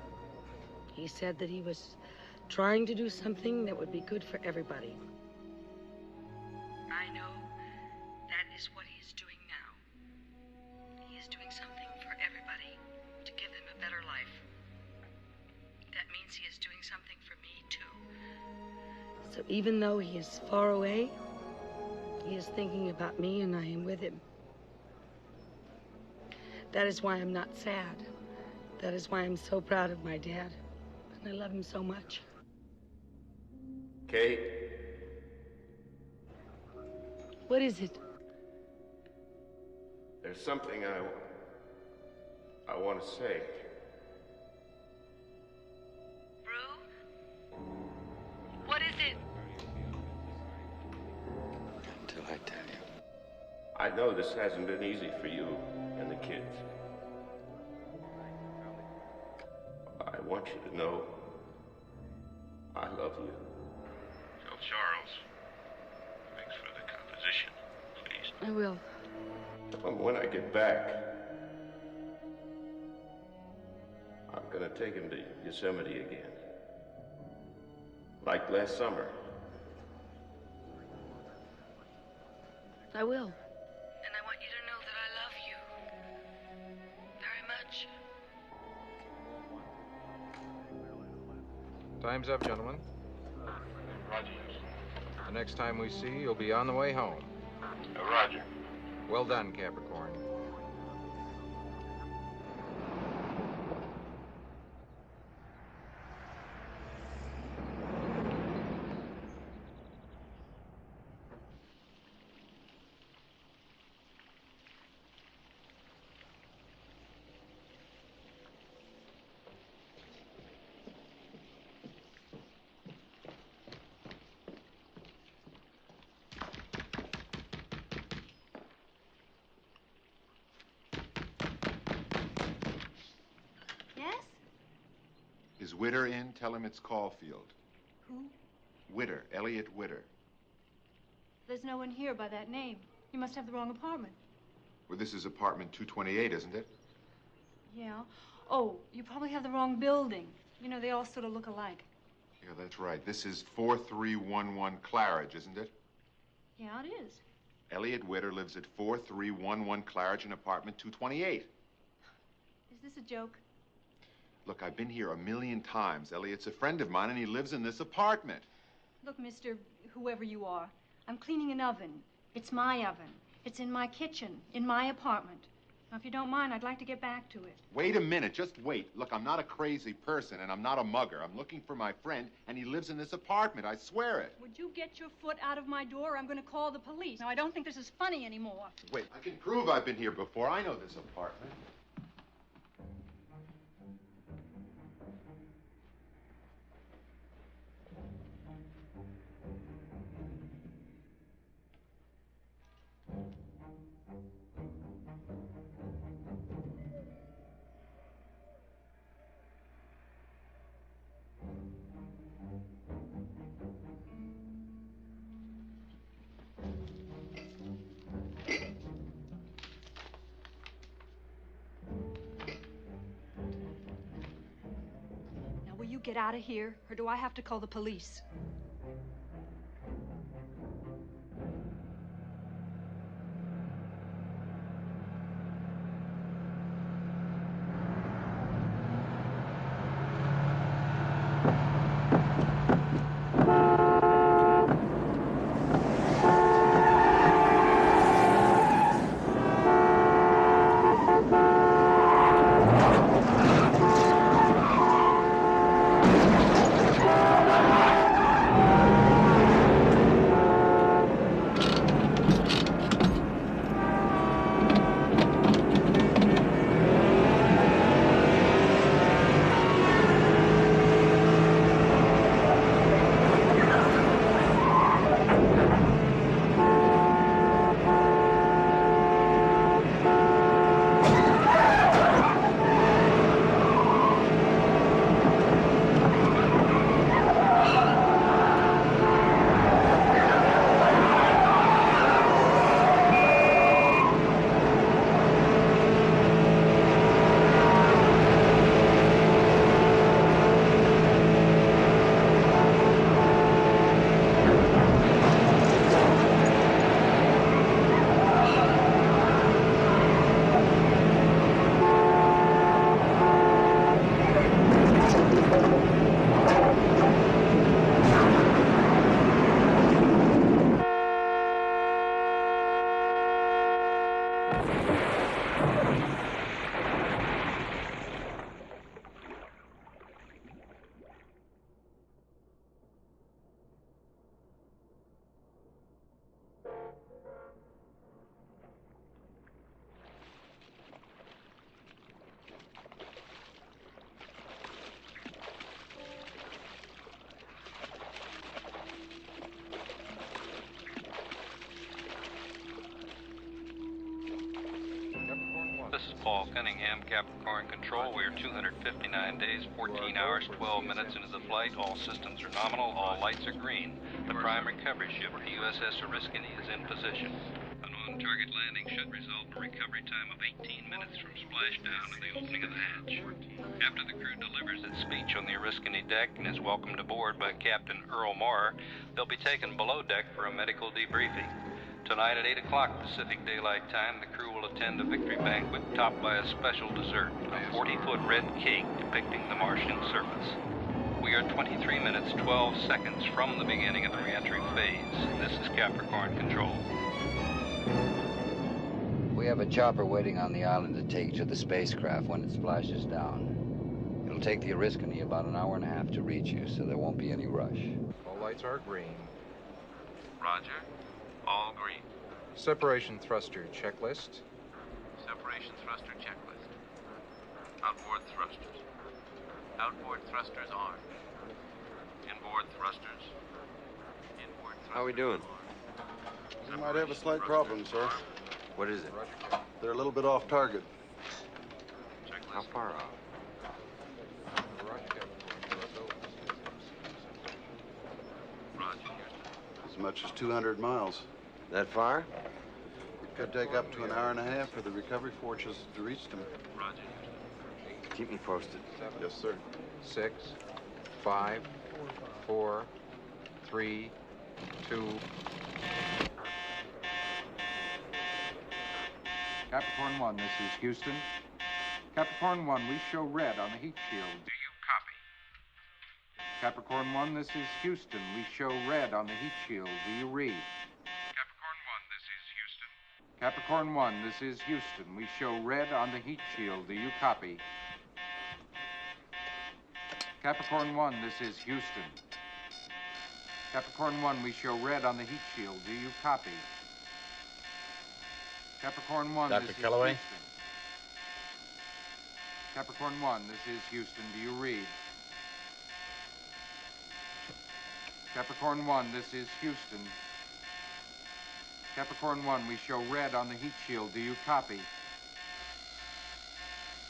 He said that he was trying to do something that would be good for everybody. I know that is what he is doing now. for me, too. So even though he is far away, he is thinking about me and I am with him. That is why I'm not sad. That is why I'm so proud of my dad. And I love him so much. Kate? What is it? There's something I want to say. What is it? Until I tell you. I know this hasn't been easy for you and the kids. I want you to know I love you. Tell Charles. Thanks for the composition, please. I will. When I get back, I'm gonna take him to Yosemite again. Like last summer. I will. And I want you to know that I love you. Very much. Time's up, gentlemen. Roger. The next time we see you, you'll be on the way home. Roger. Well done, Capricorn. Yes? Is Witter in? Tell him it's Caulfield. Who? Witter, Elliot Witter. There's no one here by that name. You must have the wrong apartment. Well, this is apartment 228, isn't it? Yeah. Oh, you probably have the wrong building. You know, they all sort of look alike. Yeah, that's right. This is 4311 Claridge, isn't it? Yeah, it is. Elliot Witter lives at 4311 Claridge in apartment 228. Is this a joke? Look, I've been here a million times. Elliot's a friend of mine, and he lives in this apartment. Look, Mr. Whoever you are, I'm cleaning an oven. It's my oven. It's in my kitchen, in my apartment. Now, if you don't mind, I'd like to get back to it. Wait a minute, just wait. Look, I'm not a crazy person, and I'm not a mugger. I'm looking for my friend, and he lives in this apartment. I swear it. Would you get your foot out of my door, or I'm going to call the police. Now, I don't think this is funny anymore. Wait, I can prove I've been here before. I know this apartment. Now, will you get out of here, or do I have to call the police? Paul Cunningham, Capricorn Control. We are 259 days, 14 hours, 12 minutes into the flight. All systems are nominal. All lights are green. The prime recovery ship, the USS Oriskany, is in position. An on-target landing should result in a recovery time of 18 minutes from splashdown and the opening of the hatch. After the crew delivers its speech on the Oriskany deck and is welcomed aboard by Captain Earl Moore, they'll be taken below deck for a medical debriefing. Tonight at 8 o'clock Pacific Daylight Time, the crew will attend a victory banquet topped by a special dessert, a 40-foot red cake depicting the Martian surface. We are 23 minutes, 12 seconds from the beginning of the reentry phase. This is Capricorn Control. We have a chopper waiting on the island to take you to the spacecraft when it splashes down. It'll take the Oriskany about an hour and a half to reach you, so there won't be any rush. All lights are green. Roger. All green. Separation thruster checklist. Separation thruster checklist. Outboard thrusters. Outboard thrusters armed. Inboard thrusters. Inboard thrusters. How we doing? We might have a slight problem, sir. What is it? They're a little bit off target. How far off? As much as 200 miles. That far? It could take up to an hour and a half for the recovery forces to reach them. Roger. Keep me posted. Yes, sir. 6, 5, 4, 3, 2. Capricorn 1, this is Houston. Capricorn 1, we show red on the heat shield. Do you copy? Capricorn 1, this is Houston. We show red on the heat shield. Do you read? Capricorn 1, this is Houston. Capricorn 1, this is Houston. We show red on the heat shield. Do you copy? Capricorn 1, this is Houston. Capricorn 1, we show red on the heat shield. Do you copy? Capricorn 1, Dr. this is Kellaway? Houston. Capricorn 1, this is Houston. Do you read? Capricorn 1, this is Houston. Capricorn 1, we show red on the heat shield. Do you copy?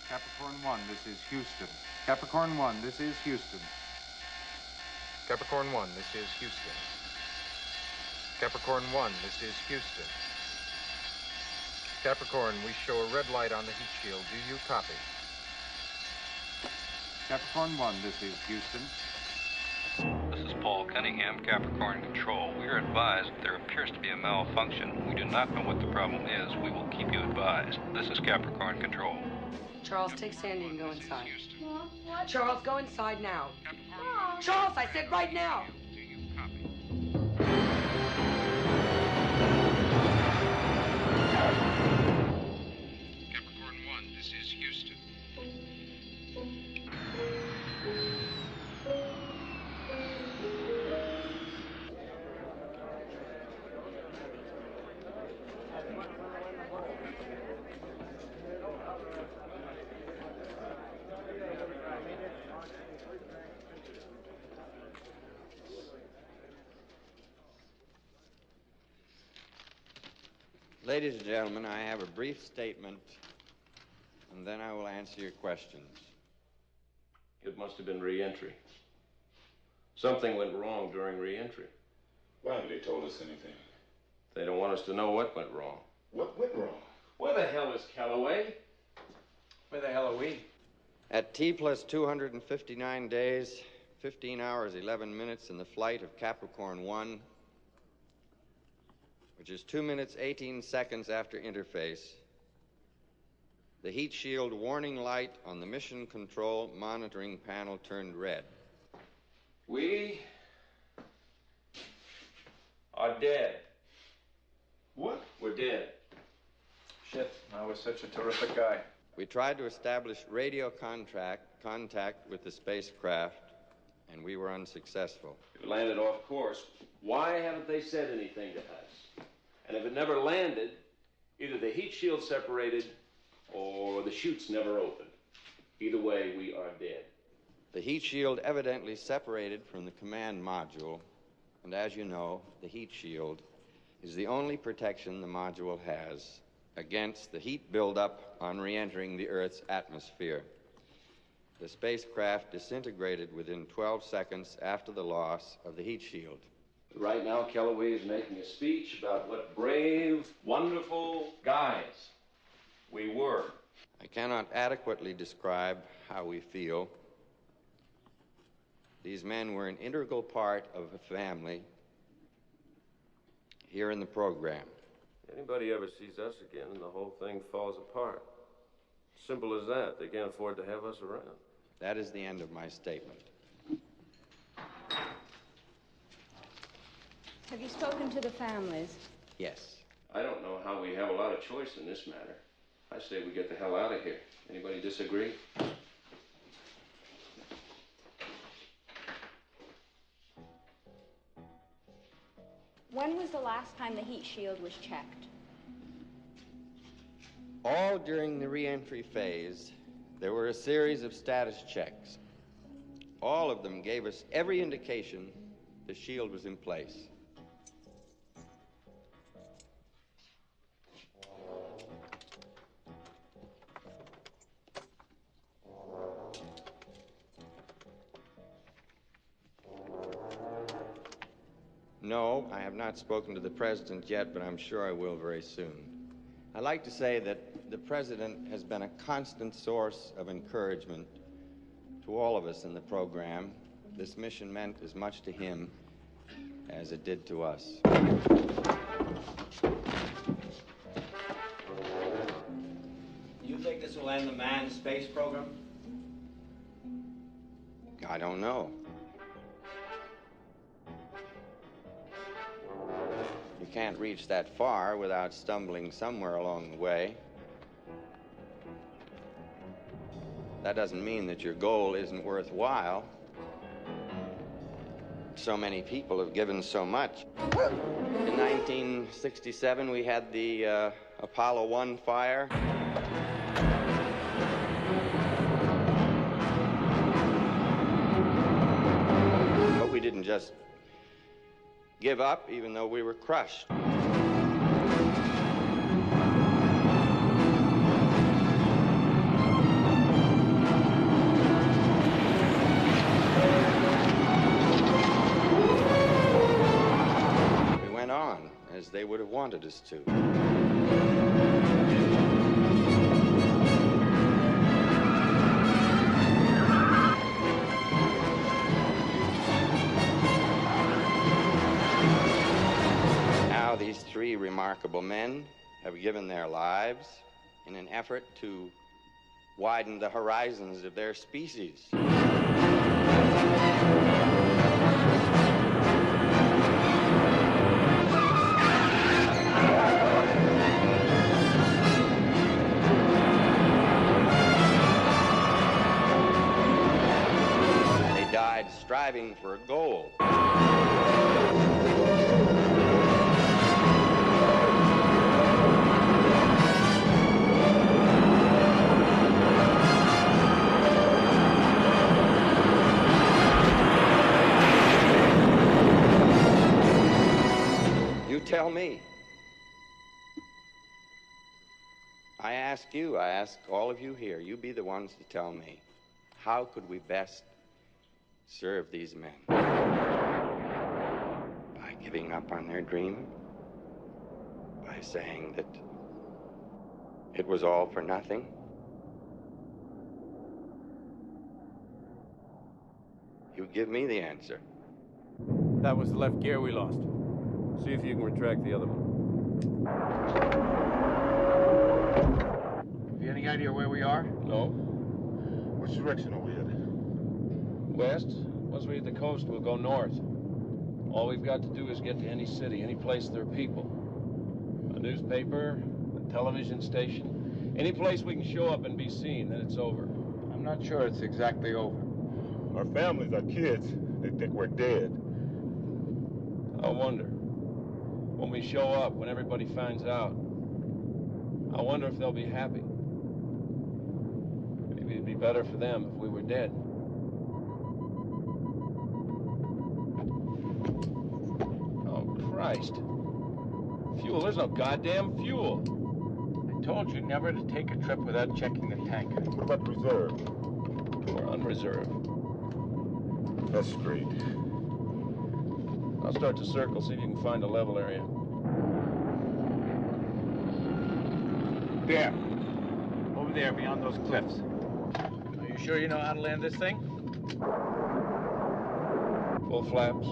Capricorn 1, this is Houston. Capricorn 1, this is Houston. Capricorn 1, this is Houston. Capricorn 1, this is Houston. Capricorn, we show a red light on the heat shield. Do you copy? Capricorn 1, this is Houston. This is Paul Cunningham, Capricorn Control. We are advised that there appears to be a malfunction. We do not know what the problem is. We will keep you advised. This is Capricorn Control. Charles, take Sandy and go inside. Charles, go inside now. Charles, I said right now. Do you copy? Capricorn 1, this is Houston. Ladies and gentlemen, I have a brief statement, and then I will answer your questions. It must have been re-entry. Something went wrong during re-entry. Why haven't they told us anything? They don't want us to know what went wrong. What went wrong? Where the hell is Calloway? Where the hell are we? At T plus 259 days, 15 hours, 11 minutes in the flight of Capricorn 1, which is 2 minutes, 18 seconds after interface, the heat shield warning light on the mission control monitoring panel turned red. We are dead. What? We're dead. Shit, I was such a terrific guy. We tried to establish radio contact with the spacecraft, and we were unsuccessful. It landed off course. Why haven't they said anything to us? And if it never landed, either the heat shield separated or the chutes never opened. Either way, we are dead. The heat shield evidently separated from the command module, and as you know, the heat shield is the only protection the module has against the heat buildup on re-entering the Earth's atmosphere. The spacecraft disintegrated within 12 seconds after the loss of the heat shield. Right now, Kellaway is making a speech about what brave, wonderful guys we were. I cannot adequately describe how we feel. These men were an integral part of a family here in the program. Anybody ever sees us again and the whole thing falls apart. Simple as that. They can't afford to have us around. That is the end of my statement. Have you spoken to the families? Yes. I don't know how we have a lot of choice in this matter. I say we get the hell out of here. Anybody disagree? When was the last time the heat shield was checked? All during the re-entry phase, there were a series of status checks. All of them gave us every indication the shield was in place. No, I have not spoken to the President yet, but I'm sure I will very soon. I'd like to say that the President has been a constant source of encouragement to all of us in the program. This mission meant as much to him as it did to us. You think this will end the manned space program? I don't know. You can't reach that far without stumbling somewhere along the way. That doesn't mean that your goal isn't worthwhile. So many people have given so much. In 1967, we had the Apollo 1 fire. But we didn't just give up, even though we were crushed. We went on as they would have wanted us to. These three remarkable men have given their lives in an effort to widen the horizons of their species. They died striving for a goal. Tell me. I ask you, I ask all of you here, you be the ones to tell me, how could we best serve these men? By giving up on their dream? By saying that it was all for nothing? You give me the answer. That was the left gear we lost. See if you can retract the other one. Have you any idea where we are? No. Which direction are we headed? West. Once we hit the coast, we'll go north. All we've got to do is get to any city, any place there are people. A newspaper, a television station, any place we can show up and be seen, then it's over. I'm not sure it's exactly over. Our families, our kids, they think we're dead. I wonder. When we show up, when everybody finds out, I wonder if they'll be happy. Maybe it'd be better for them if we were dead. Oh, Christ. Fuel, there's no goddamn fuel. told you never to take a trip without checking the tank. What about the reserve? We're on reserve. That's straight. I'll start to circle, see if you can find a level area. There. Over there, beyond those cliffs. Are you sure you know how to land this thing? Full flaps.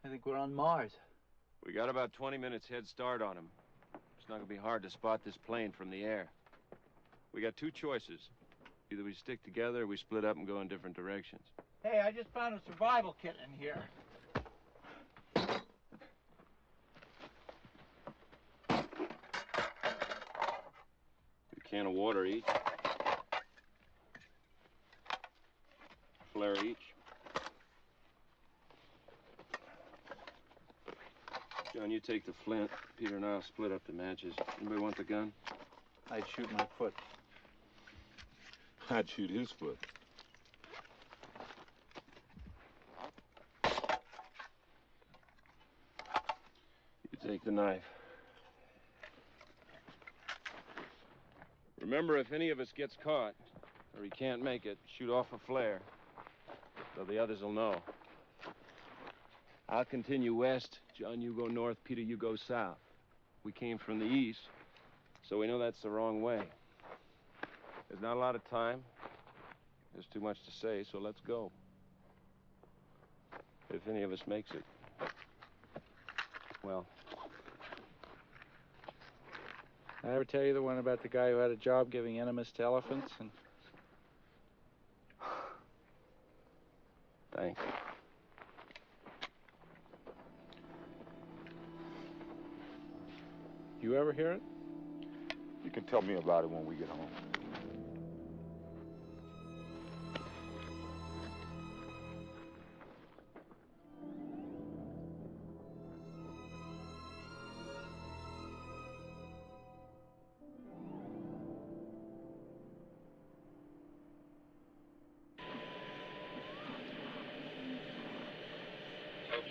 I think we're on Mars. We got about 20 minutes head start on him. It's not gonna be hard to spot this plane from the air. We got two choices. Either we stick together or we split up and go in different directions. Hey, I just found a survival kit in here. A can of water each. Flare each. John, you take the flint. Peter and I'll split up the matches. Anybody want the gun? I'd shoot my foot. I'd shoot his foot. You take the knife. Remember, if any of us gets caught, or he can't make it, shoot off a flare, so the others will know. I'll continue west. John, you go north. Peter, you go south. We came from the east, so we know that's the wrong way. There's not a lot of time. There's too much to say, so let's go. If any of us makes it. Well. Did I ever tell you the one about the guy who had a job giving enemas to elephants? And Thanks. you ever hear it? You can tell me about it when we get home.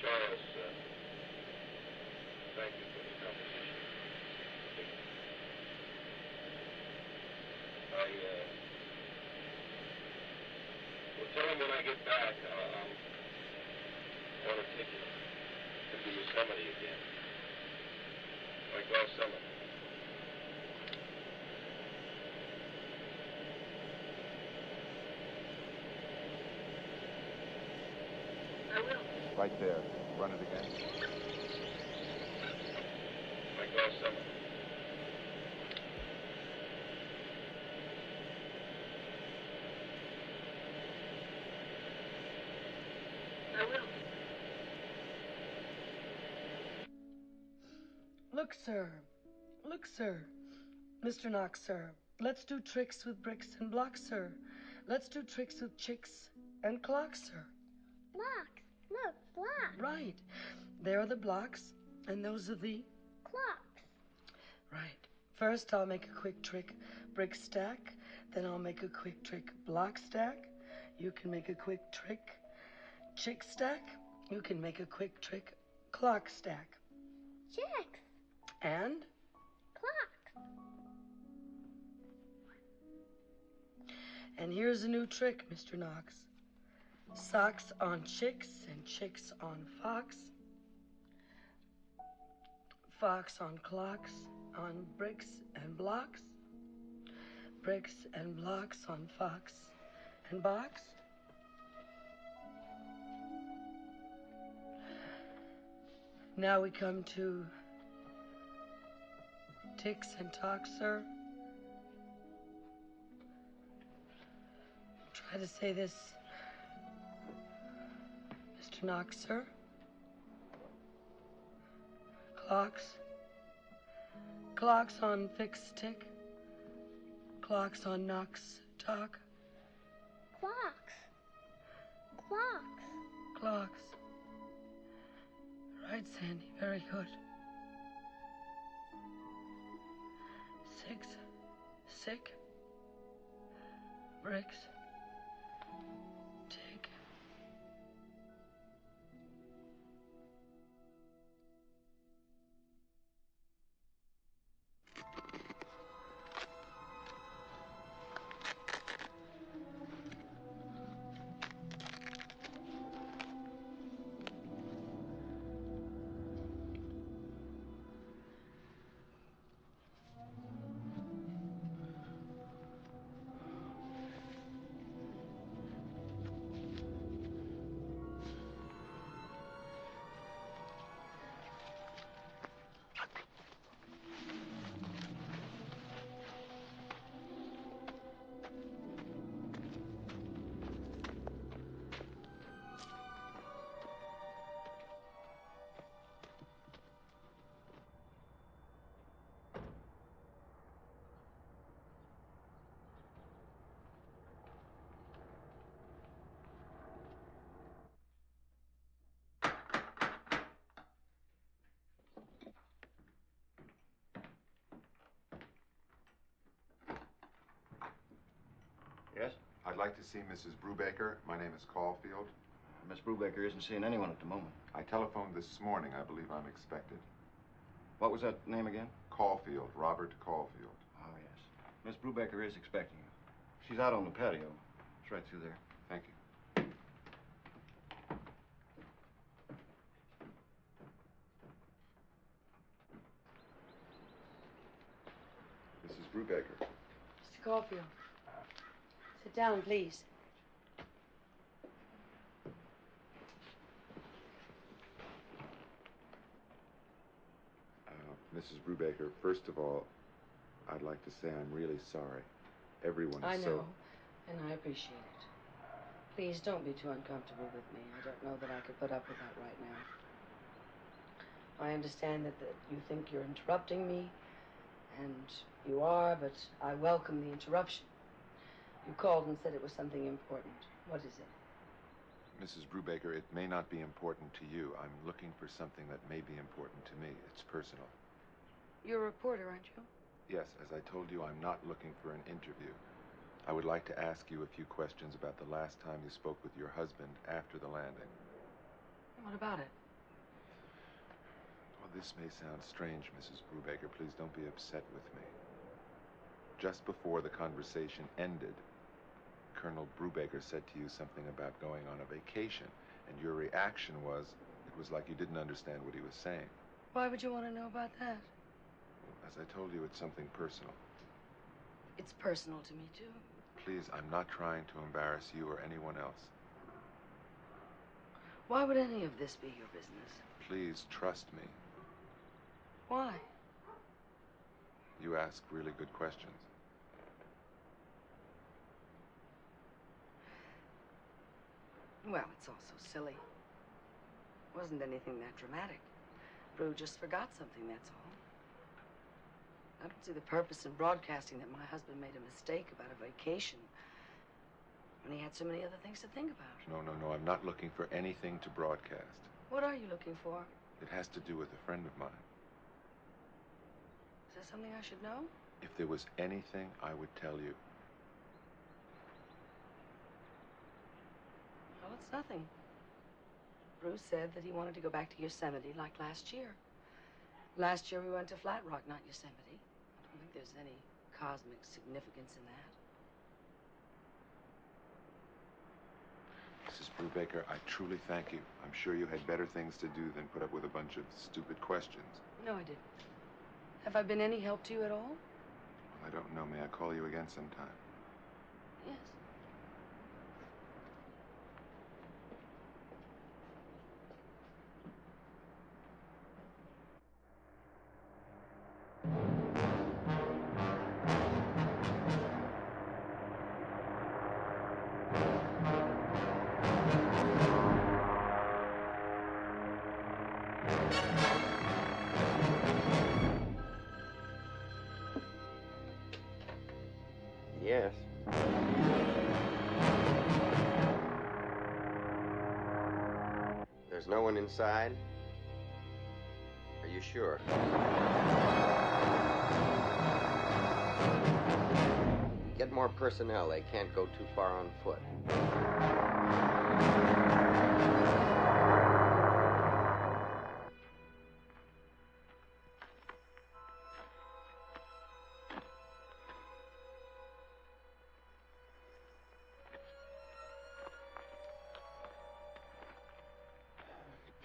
Charles, thank you for the conversation. Well, tell him when I get back, I'll want to take you to Yosemite again. Like last summer. I will. Right there. Run it again. Like last summer. I will. Look, sir. Look, sir. Mr. Knox, sir. Let's do tricks with bricks and blocks, sir. Let's do tricks with chicks and clocks, sir. Blocks. Look, blocks. Right. There are the blocks, and those are the clocks. Right. First, I'll make a quick trick brick stack. Then I'll make a quick trick block stack. You can make a quick trick chick stack. You can make a quick trick clock stack. Chicks. And clocks. And here's a new trick, Mr. Knox. Socks on chicks and chicks on fox. Fox on clocks, on bricks and blocks. bricks and blocks on Fox and Box. Now we come to ticks and talks, sir. Try to say this, Mr. Knox, sir. Clocks. Clocks on fixed tick. Clocks on Knox talk. Clocks. Clocks. Clocks. Right, Sandy. Very good. 6. Sick. Bricks. Tick. Yes? I'd like to see Mrs. Brubaker. My name is Caulfield. Miss Brubaker isn't seeing anyone at the moment. I telephoned this morning. I believe I'm expected. What was that name again? Caulfield, Robert Caulfield. Oh, yes. Miss Brubaker is expecting you. She's out on the patio. It's right through there. Thank you. Mrs. Brubaker. Mr. Caulfield. Sit down, please. Mrs. Brubaker, first of all, I'd like to say I'm really sorry. Everyone is I know, so... and I appreciate it. Please don't be too uncomfortable with me. I don't know that I could put up with that right now. I understand that you think you're interrupting me, and you are, but I welcome the interruption. You called and said it was something important. What is it? Mrs. Brubaker, it may not be important to you. I'm looking for something that may be important to me. It's personal. You're a reporter, aren't you? Yes, as I told you, I'm not looking for an interview. I would like to ask you a few questions about the last time you spoke with your husband after the landing. What about it? Well, this may sound strange, Mrs. Brubaker. Please don't be upset with me. Just before the conversation ended, Colonel Brubaker said to you something about going on a vacation, and your reaction was, it was like you didn't understand what he was saying. Why would you want to know about that? As I told you, it's something personal. It's personal to me, too. Please, I'm not trying to embarrass you or anyone else. Why would any of this be your business? Please, trust me. Why? You ask really good questions. Well, it's all so silly. It wasn't anything that dramatic. Brew just forgot something, that's all. I don't see the purpose in broadcasting that my husband made a mistake about a vacation when he had so many other things to think about. No, I'm not looking for anything to broadcast. What are you looking for? It has to do with a friend of mine. Is there something I should know? If there was anything, I would tell you. Well, it's nothing. Bruce said that he wanted to go back to Yosemite like last year. Last year we went to Flat Rock, not Yosemite. I don't think there's any cosmic significance in that. Mrs. Brubaker, I truly thank you. I'm sure you had better things to do than put up with a bunch of stupid questions. No, I didn't. Have I been any help to you at all? I don't know. May I call you again sometime? Yes. Yes. There's no one inside? Are you sure? Get more personnel. They can't go too far on foot.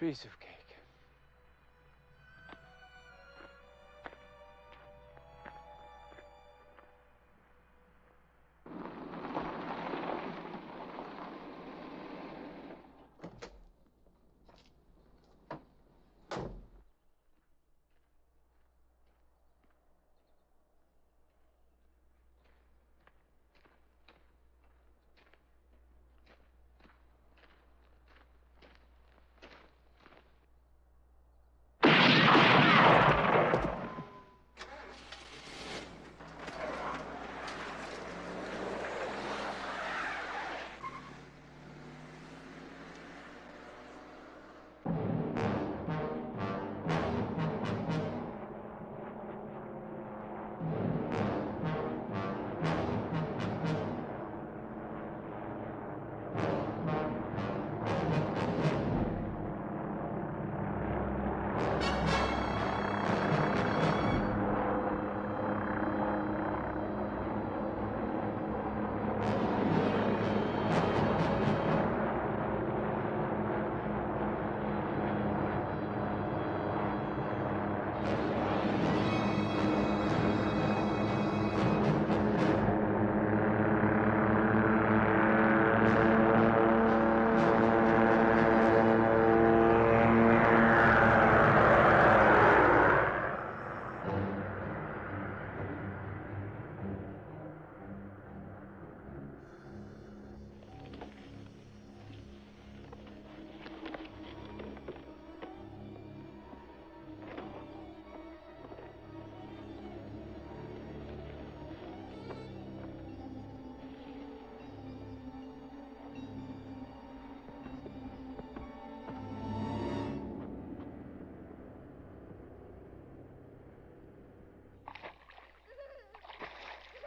Piece of cake.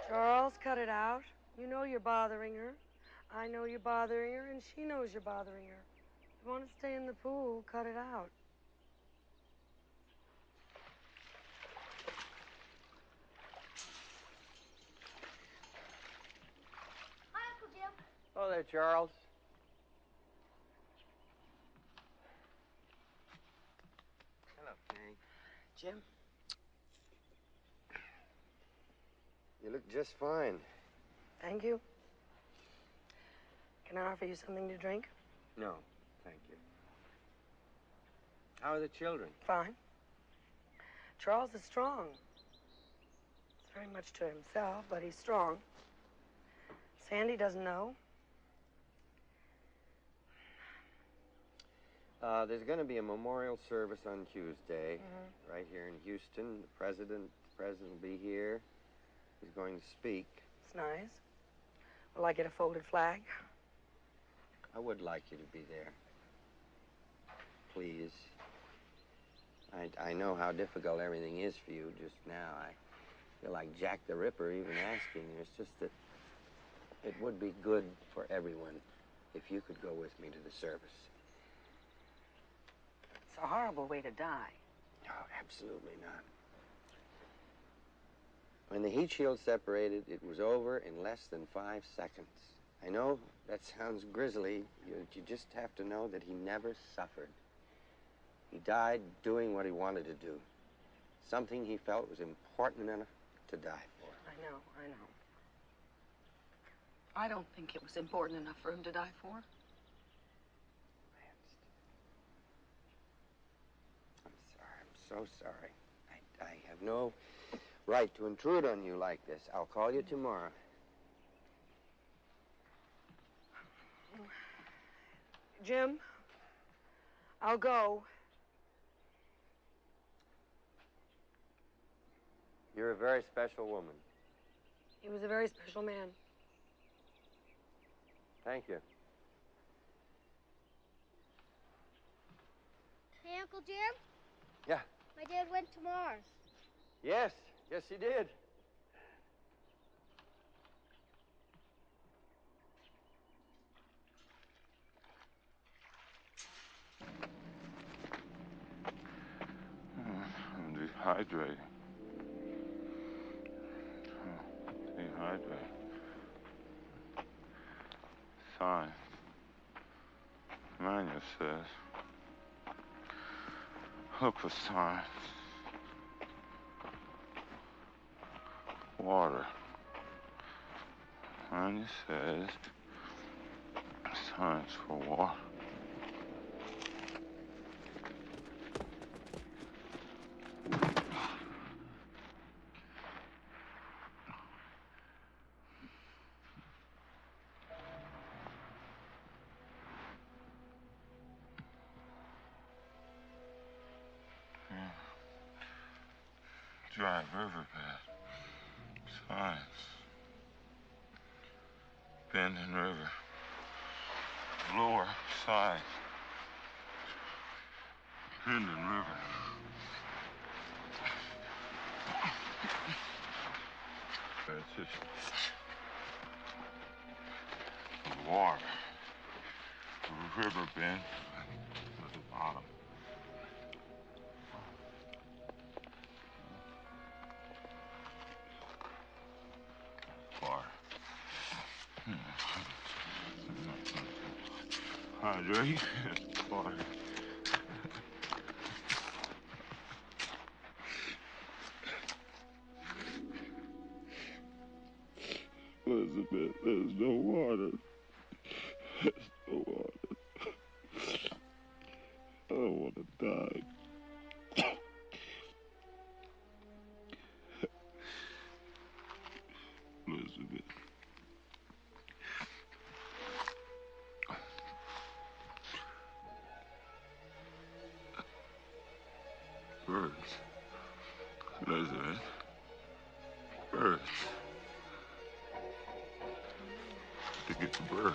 Charles, cut it out. You know you're bothering her. I know you're bothering her, and she knows you're bothering her. If you want to stay in the pool, cut it out. Hi, Uncle Jim. Oh, there, Charles. Hello, Penny. Jim? You look just fine. Thank you. Can I offer you something to drink? No, thank you. How are the children? Fine. Charles is strong. He's very much to himself, but he's strong. Sandy doesn't know. There's going to be a memorial service on Tuesday, right here in Houston. The president will be here. He's going to speak. It's nice. Will I get a folded flag? I would like you to be there. Please. I know how difficult everything is for you just now. I feel like Jack the Ripper even asking you. It's just that it would be good for everyone if you could go with me to the service. It's a horrible way to die. No, absolutely not. When the heat shield separated, it was over in less than 5 seconds. I know that sounds grisly. You just have to know that he never suffered. He died doing what he wanted to do. Something he felt was important enough to die for. I know. I don't think it was important enough for him to die for. I'm so sorry. I have no right to intrude on you like this. I'll call you tomorrow. Jim, I'll go. You're a very special woman. He was a very special man. Thank you. Hey, Uncle Jim? Yeah. My dad went to Mars. Yes, he did. I'm dehydrated. Dehydrated. Science. Manual says, look for signs. Water. Manual says, signs for water. Dry riverbed. Science. Bending river. Lower side. Bending river. It's just water. The river bend at the bottom. Water. Hydrate. Water. Elizabeth, there's no water. There's no water. I don't want to die. Elizabeth. Birds. Elizabeth. Birds. To get the birds.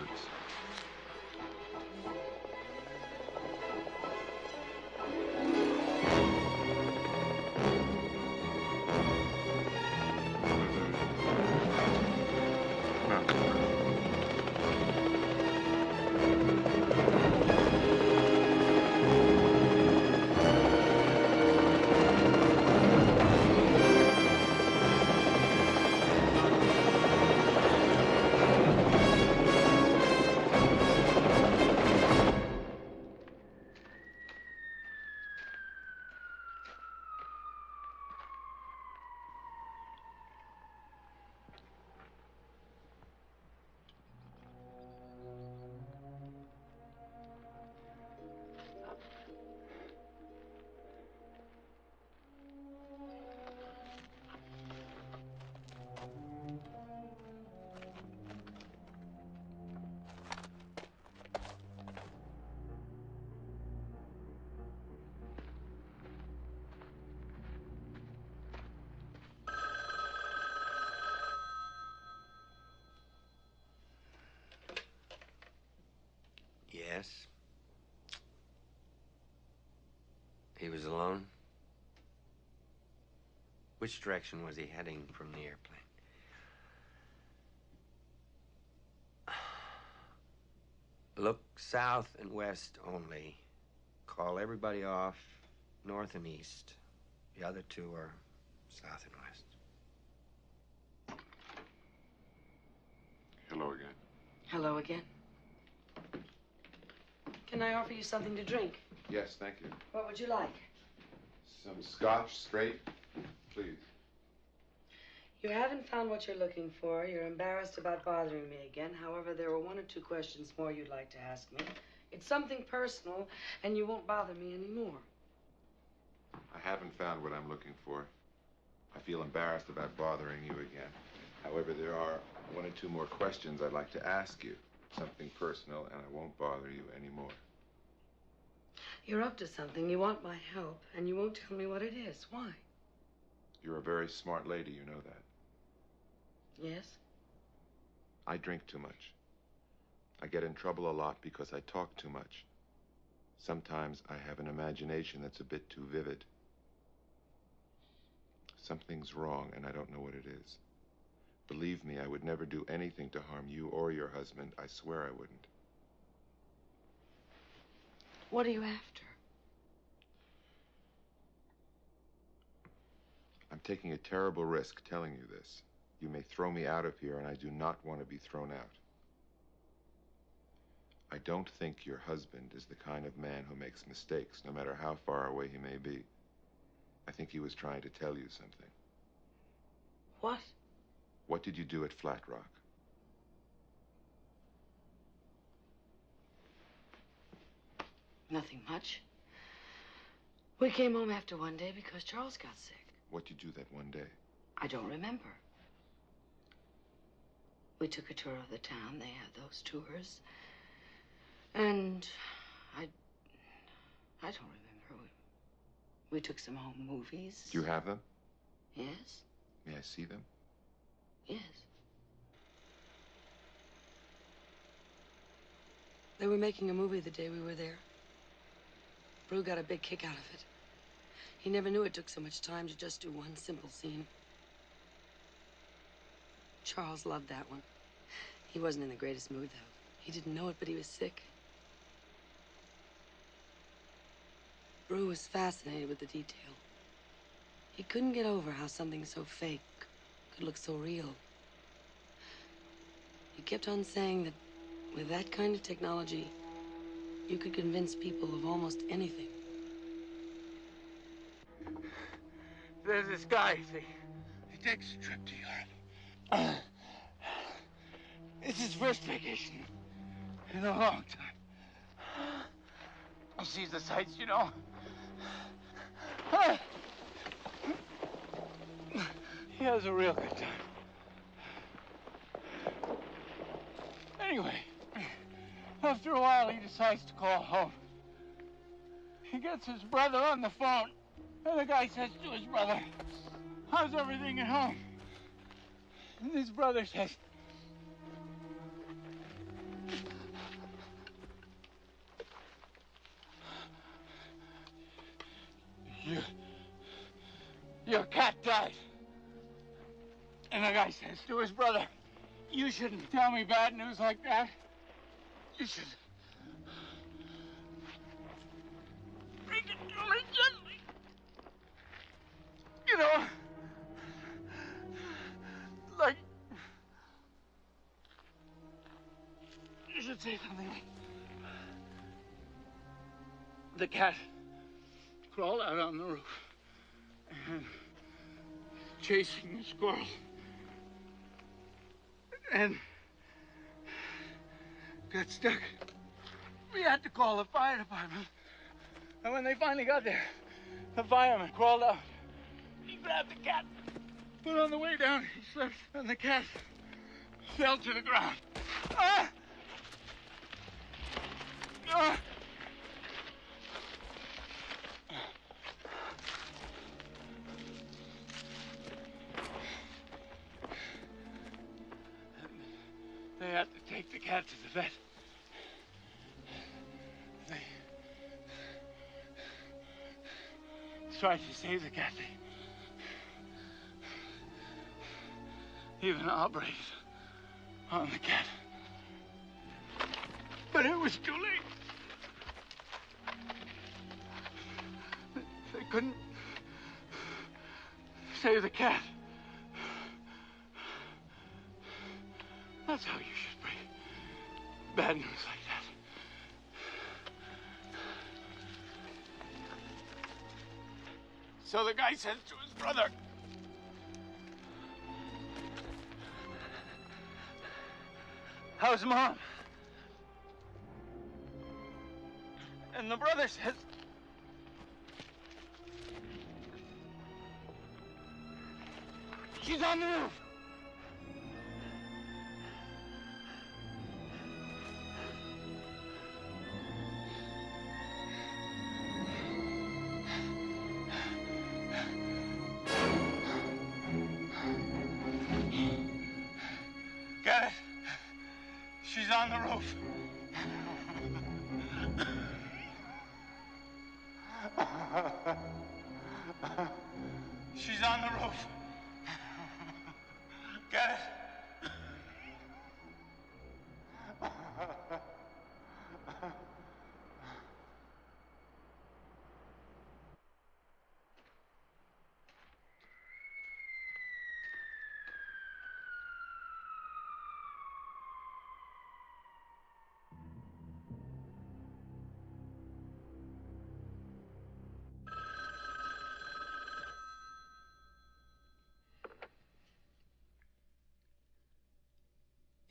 Yes. He was alone? Which direction was he heading from the airplane? Look south and west only. Call everybody off north and east. The other two are south and west. Hello again. Hello again. Can I offer you something to drink? Yes, thank you. What would you like? Some scotch straight, please. You haven't found what you're looking for. You're embarrassed about bothering me again. However, there were one or two questions more you'd like to ask me. It's something personal, and you won't bother me anymore. I haven't found what I'm looking for. I feel embarrassed about bothering you again. However, there are one or two more questions I'd like to ask you. Something personal, and I won't bother you anymore. You're up to something. You want my help, and you won't tell me what it is. Why? You're a very smart lady, you know that. Yes? I drink too much. I get in trouble a lot because I talk too much. Sometimes I have an imagination that's a bit too vivid. Something's wrong, and I don't know what it is. Believe me, I would never do anything to harm you or your husband. I swear I wouldn't. What are you after? I'm taking a terrible risk telling you this. You may throw me out of here, and I do not want to be thrown out. I don't think your husband is the kind of man who makes mistakes, no matter how far away he may be. I think he was trying to tell you something. What? What did you do at Flat Rock? Nothing much. We came home after one day because Charles got sick. What did you do that one day? I don't remember. We took a tour of the town. They had those tours. And I don't remember. We took some home movies. Do you have them? Yes. May I see them? Yes. They were making a movie the day we were there. Brew got a big kick out of it. He never knew it took so much time to just do one simple scene. Charles loved that one. He wasn't in the greatest mood, though. He didn't know it, but he was sick. Brew was fascinated with the detail. He couldn't get over how something so fake could look so real. He kept on saying that with that kind of technology, you could convince people of almost anything. There's this guy, see? He takes a trip to Europe. It's his first vacation in a long time. He sees the sights, you know. He has a real good time. Anyway, after a while, he decides to call home. He gets his brother on the phone, and the guy says to his brother, "How's everything at home?" And his brother says, Your cat died. And the guy says to his brother, "You shouldn't tell me bad news like that. You should break it to me gently. You know, like, you should say something like, the cat crawled out on the roof and chasing the squirrel. And got stuck. We had to call the fire department. And when they finally got there, the fireman crawled out. He grabbed the cat. But on the way down, he slipped, and the cat fell to the ground. Ah! Ah! They had to take the cat to the vet. They tried to save the cat. They even operated on the cat. But it was too late. They couldn't save the cat. That's how you should bring bad news like that. So the guy says to his brother, How's Mom? And the brother says... she's on the roof. Got it. She's on the roof. She's on the roof. Got it.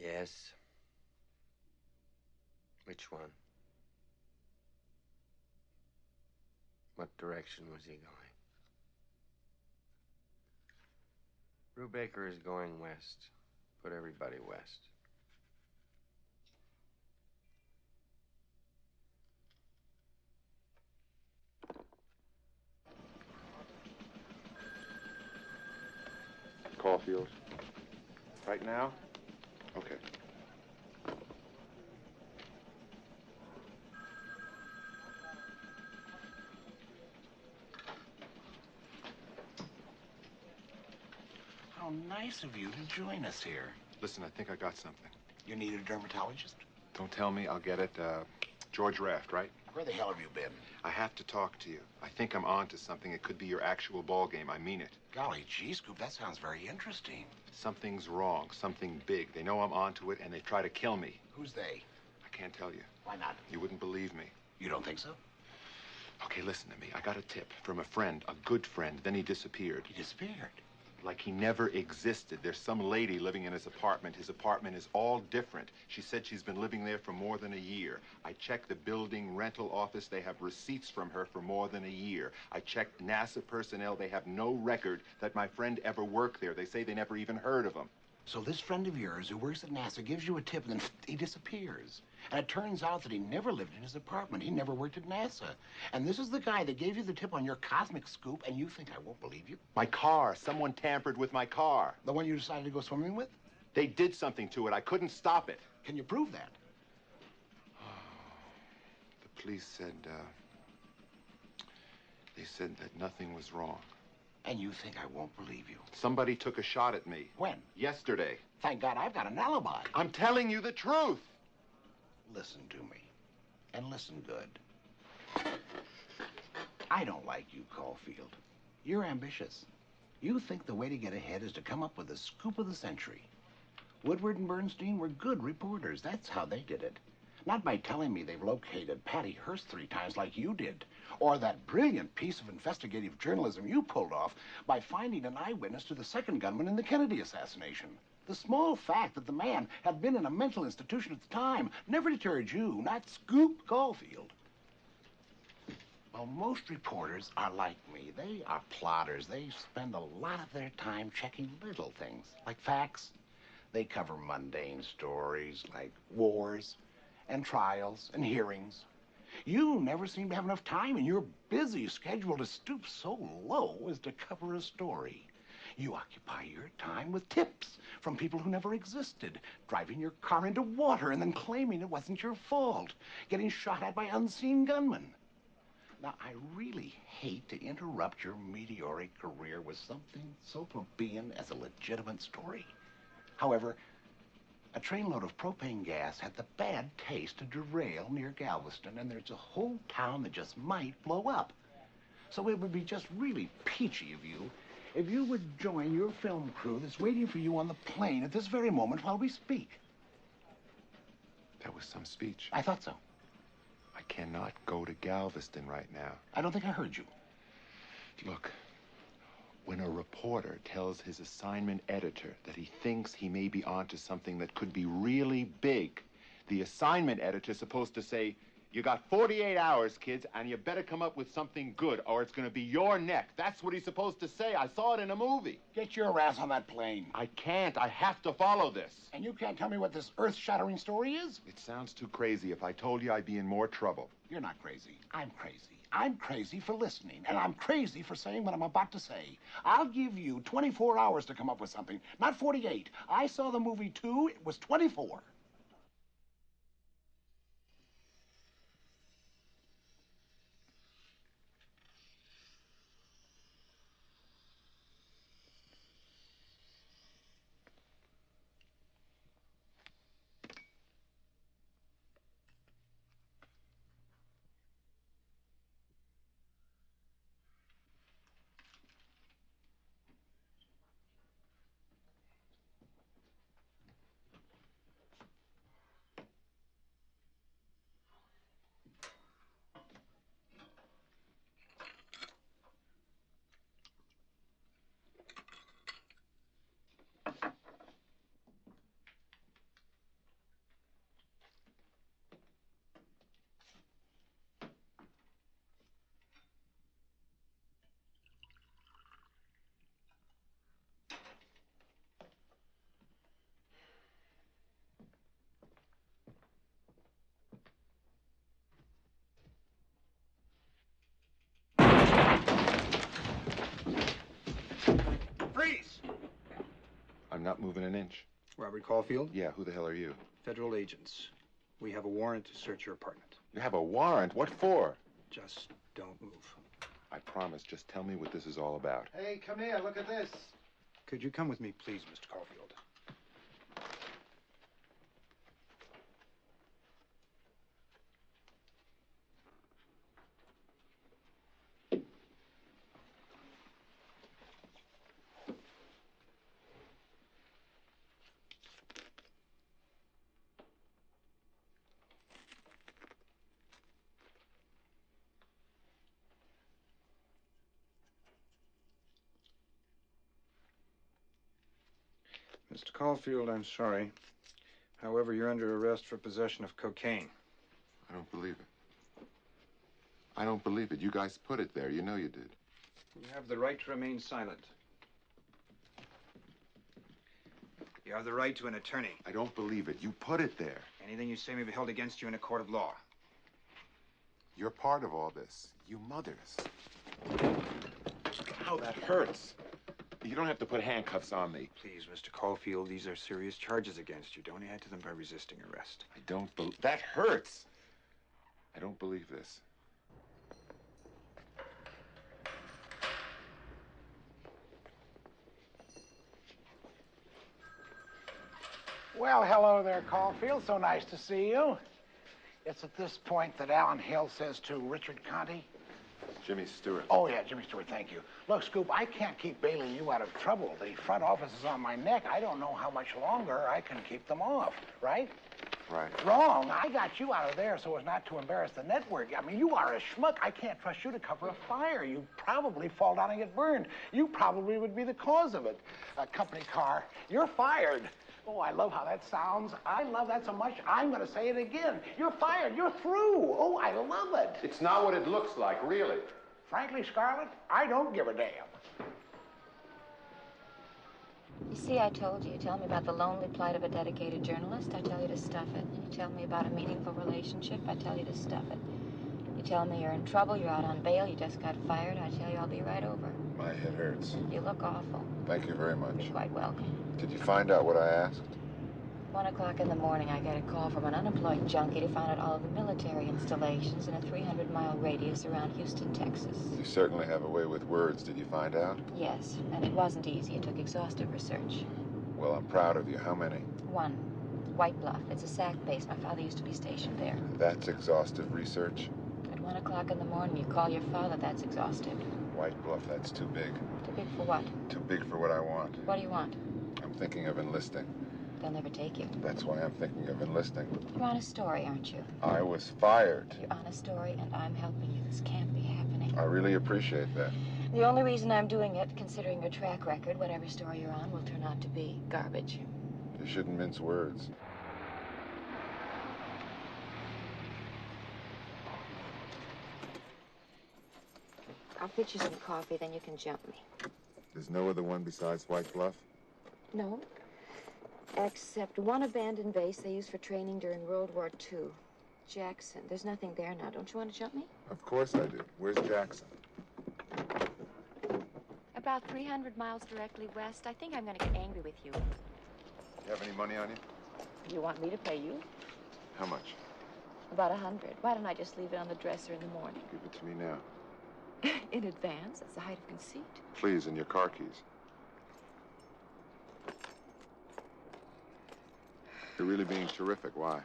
Yes. Which one? What direction was he going? Brubaker is going west. Put everybody west. Caulfield. Right now? Okay. How nice of you to join us here. Listen, I think I got something. You need a dermatologist? Don't tell me, I'll get it. George Raft, right? Where the hell have you been? I have to talk to you. I think I'm on to something. It could be your actual ball game. I mean it. Golly gee, Scoop, that sounds very interesting. Something's wrong. Something big. They know I'm onto it, and they try to kill me. Who's they? I can't tell you. Why not? You wouldn't believe me. You don't think so? Okay, listen to me. I got a tip from a friend, a good friend. Then he disappeared. He disappeared? Like he never existed. There's some lady living in his apartment. His apartment is all different. She said she's been living there for more than a year. I checked the building rental office. They have receipts from her for more than a year. I checked NASA personnel. They have no record that my friend ever worked there. They say they never even heard of him. So this friend of yours who works at NASA gives you a tip and then he disappears. And it turns out that he never lived in his apartment. He never worked at NASA. And this is the guy that gave you the tip on your cosmic scoop, and you think I won't believe you? My car. Someone tampered with my car. The one you decided to go swimming with? They did something to it. I couldn't stop it. Can you prove that? The police said, they said that nothing was wrong. And you think I won't believe you? Somebody took a shot at me. When? Yesterday. Thank God I've got an alibi. I'm telling you the truth. Listen to me. And listen good. I don't like you, Caulfield. You're ambitious. You think the way to get ahead is to come up with the scoop of the century. Woodward and Bernstein were good reporters. That's how they did it. Not by telling me they've located Patty Hearst 3 times like you did. Or that brilliant piece of investigative journalism you pulled off by finding an eyewitness to the second gunman in the Kennedy assassination. The small fact that the man had been in a mental institution at the time never deterred you, not Scoop Caulfield. Well, most reporters are like me. They are plotters. They spend a lot of their time checking little things, like facts. They cover mundane stories like wars and trials and hearings. You never seem to have enough time in your busy schedule to stoop so low as to cover a story. You occupy your time with tips from people who never existed, driving your car into water and then claiming it wasn't your fault, getting shot at by unseen gunmen. Now, I really hate to interrupt your meteoric career with something so plebeian as a legitimate story. However, a trainload of propane gas had the bad taste to derail near Galveston, and there's a whole town that just might blow up. So it would be just really peachy of you if you would join your film crew that's waiting for you on the plane at this very moment while we speak. That was some speech. I thought so. I cannot go to Galveston right now. I don't think I heard you. Look, when a reporter reporter tells his assignment editor that he thinks he may be onto something that could be really big, the assignment editor's supposed to say, "You got 48 hours, kids, and you better come up with something good, or it's going to be your neck." That's what he's supposed to say. I saw it in a movie. Get your ass on that plane. I can't. I have to follow this. And you can't tell me what this earth-shattering story is? It sounds too crazy. If I told you, I'd be in more trouble. You're not crazy. I'm crazy. I'm crazy for listening, and I'm crazy for saying what I'm about to say. I'll give you 24 hours to come up with something, not 48. I saw the movie too. It was 24. Freeze! I'm not moving an inch. Robert Caulfield? Yeah, who the hell are you? Federal agents. We have a warrant to search your apartment. You have a warrant? What for? Just don't move. I promise. Just tell me what this is all about. Hey, come here. Look at this. Could you come with me, please, Mr. Caulfield? Mr. Caulfield, I'm sorry. However, you're under arrest for possession of cocaine. I don't believe it. I don't believe it. You guys put it there. You know you did. You have the right to remain silent. You have the right to an attorney. I don't believe it. You put it there. Anything you say may be held against you in a court of law. You're part of all this. You mothers. Ow, that hurts. You don't have to put handcuffs on me. Please, Mr. Caulfield, these are serious charges against you. Don't add to them by resisting arrest. I don't believe... That hurts. I don't believe this. Well, hello there, Caulfield. So nice to see you. It's at this point that Alan Hill says to Richard Conte. Jimmy Stewart. Oh, yeah, Jimmy Stewart, thank you. Look, Scoop, I can't keep bailing you out of trouble. The front office is on my neck. I don't know how much longer I can keep them off, right? Right. Wrong. I got you out of there so as not to embarrass the network. I mean, you are a schmuck. I can't trust you to cover a fire. You'd probably fall down and get burned. You probably would be the cause of it. A company car. You're fired. Oh, I love how that sounds. I love that so much, I'm going to say it again. You're fired. You're through. Oh, I love it. It's not what it looks like, really. Frankly, Scarlett, I don't give a damn. You see, I told you. You tell me about the lonely plight of a dedicated journalist, I tell you to stuff it. You tell me about a meaningful relationship, I tell you to stuff it. You tell me you're in trouble, you're out on bail, you just got fired, I tell you I'll be right over. My head hurts. You look awful. Thank you very much. You're quite welcome. Did you find out what I asked? 1 o'clock in the morning, I get a call from an unemployed junkie to find out all of the military installations in a 300-mile radius around Houston, Texas. You certainly have a way with words. Did you find out? Yes, and it wasn't easy. It took exhaustive research. Well, I'm proud of you. How many? 1. White Bluff. It's a SAC base. My father used to be stationed there. That's exhaustive research. At 1 o'clock in the morning, you call your father. That's exhaustive. White Bluff, that's too big. Too big for what? Too big for what I want. What do you want? I'm thinking of enlisting. They'll never take you. That's why I'm thinking of enlisting. You're on a story, aren't you? I was fired. You're on a story, and I'm helping you. This can't be happening. I really appreciate that. The only reason I'm doing it, considering your track record, whatever story you're on will turn out to be garbage. You shouldn't mince words. I'll pitch you some coffee, then you can jump me. There's no other one besides White Bluff? No. Except one abandoned base they used for training during World War II. Jackson. There's nothing there now. Don't you want to jump me? Of course I do. Where's Jackson? About 300 miles directly west. I think I'm going to get angry with you. You have any money on you? You want me to pay you? How much? About 100. Why don't I just leave it on the dresser in the morning? Give it to me now. In advance? That's the height of conceit. Please, and your car keys. You're really being terrific. Why?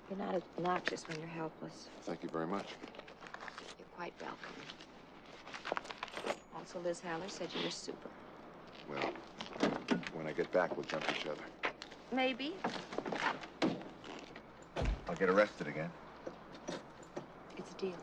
You're not obnoxious when you're helpless. Thank you very much. You're quite welcome. Also, Liz Haller said you were super. Well, when I get back, we'll jump each other. Maybe. I'll get arrested again. It's a deal.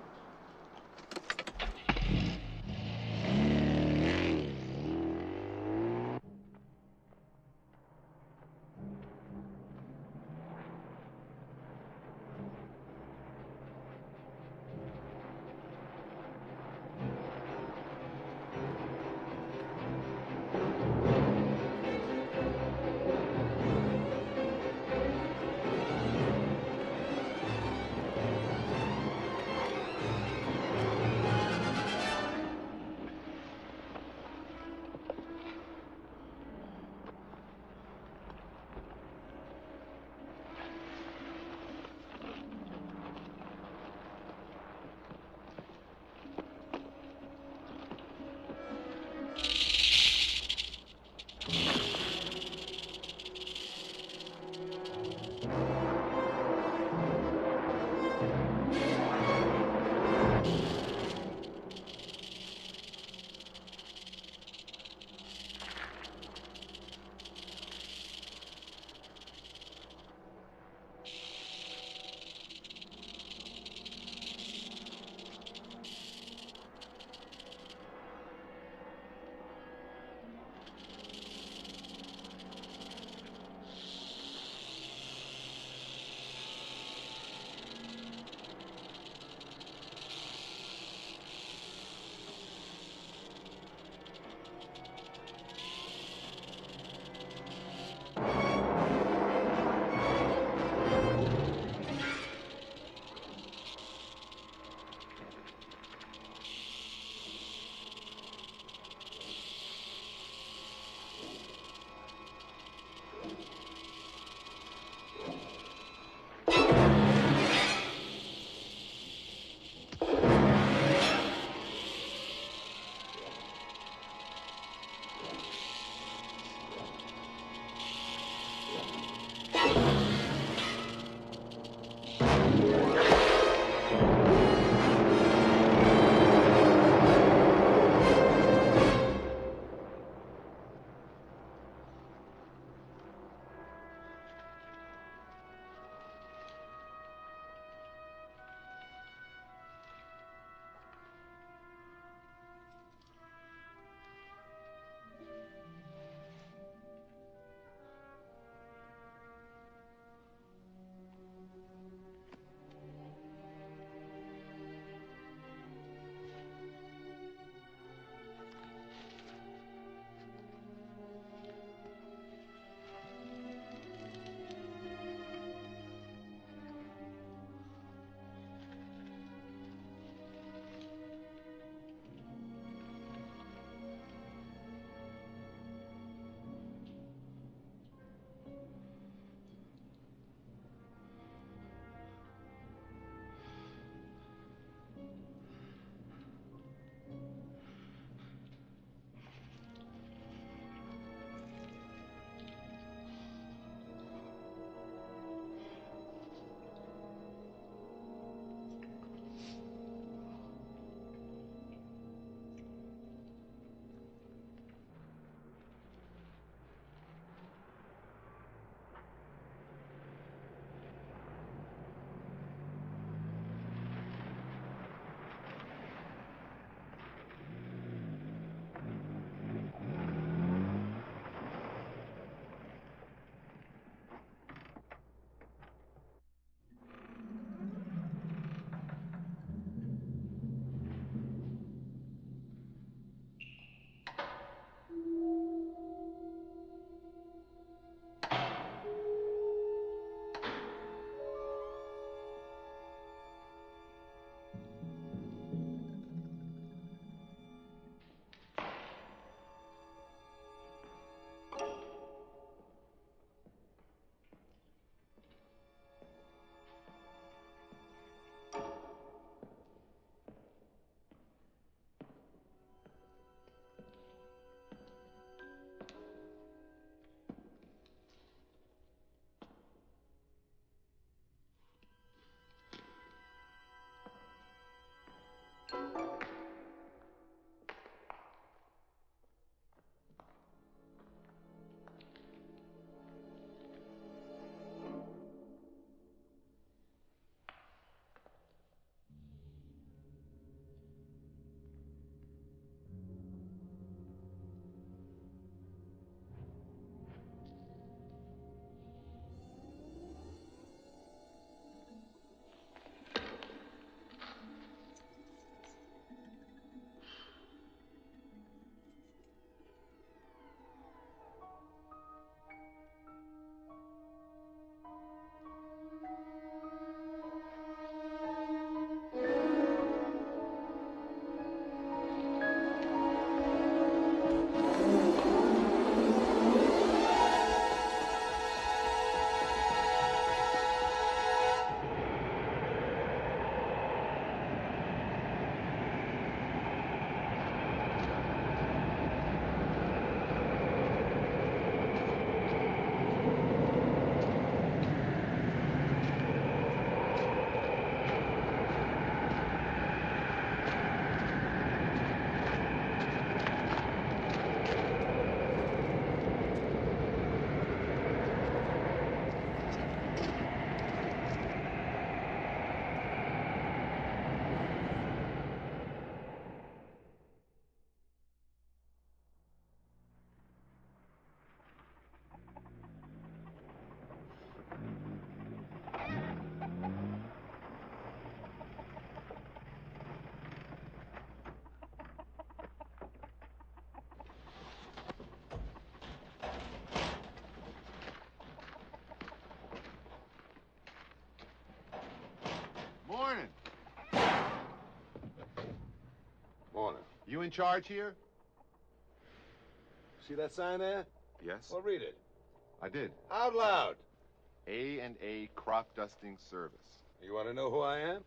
Morning. Morning. You in charge here? See that sign there? Yes? Well, read it. I did. Out loud. A&A Crop Dusting Service. You want to know who I am?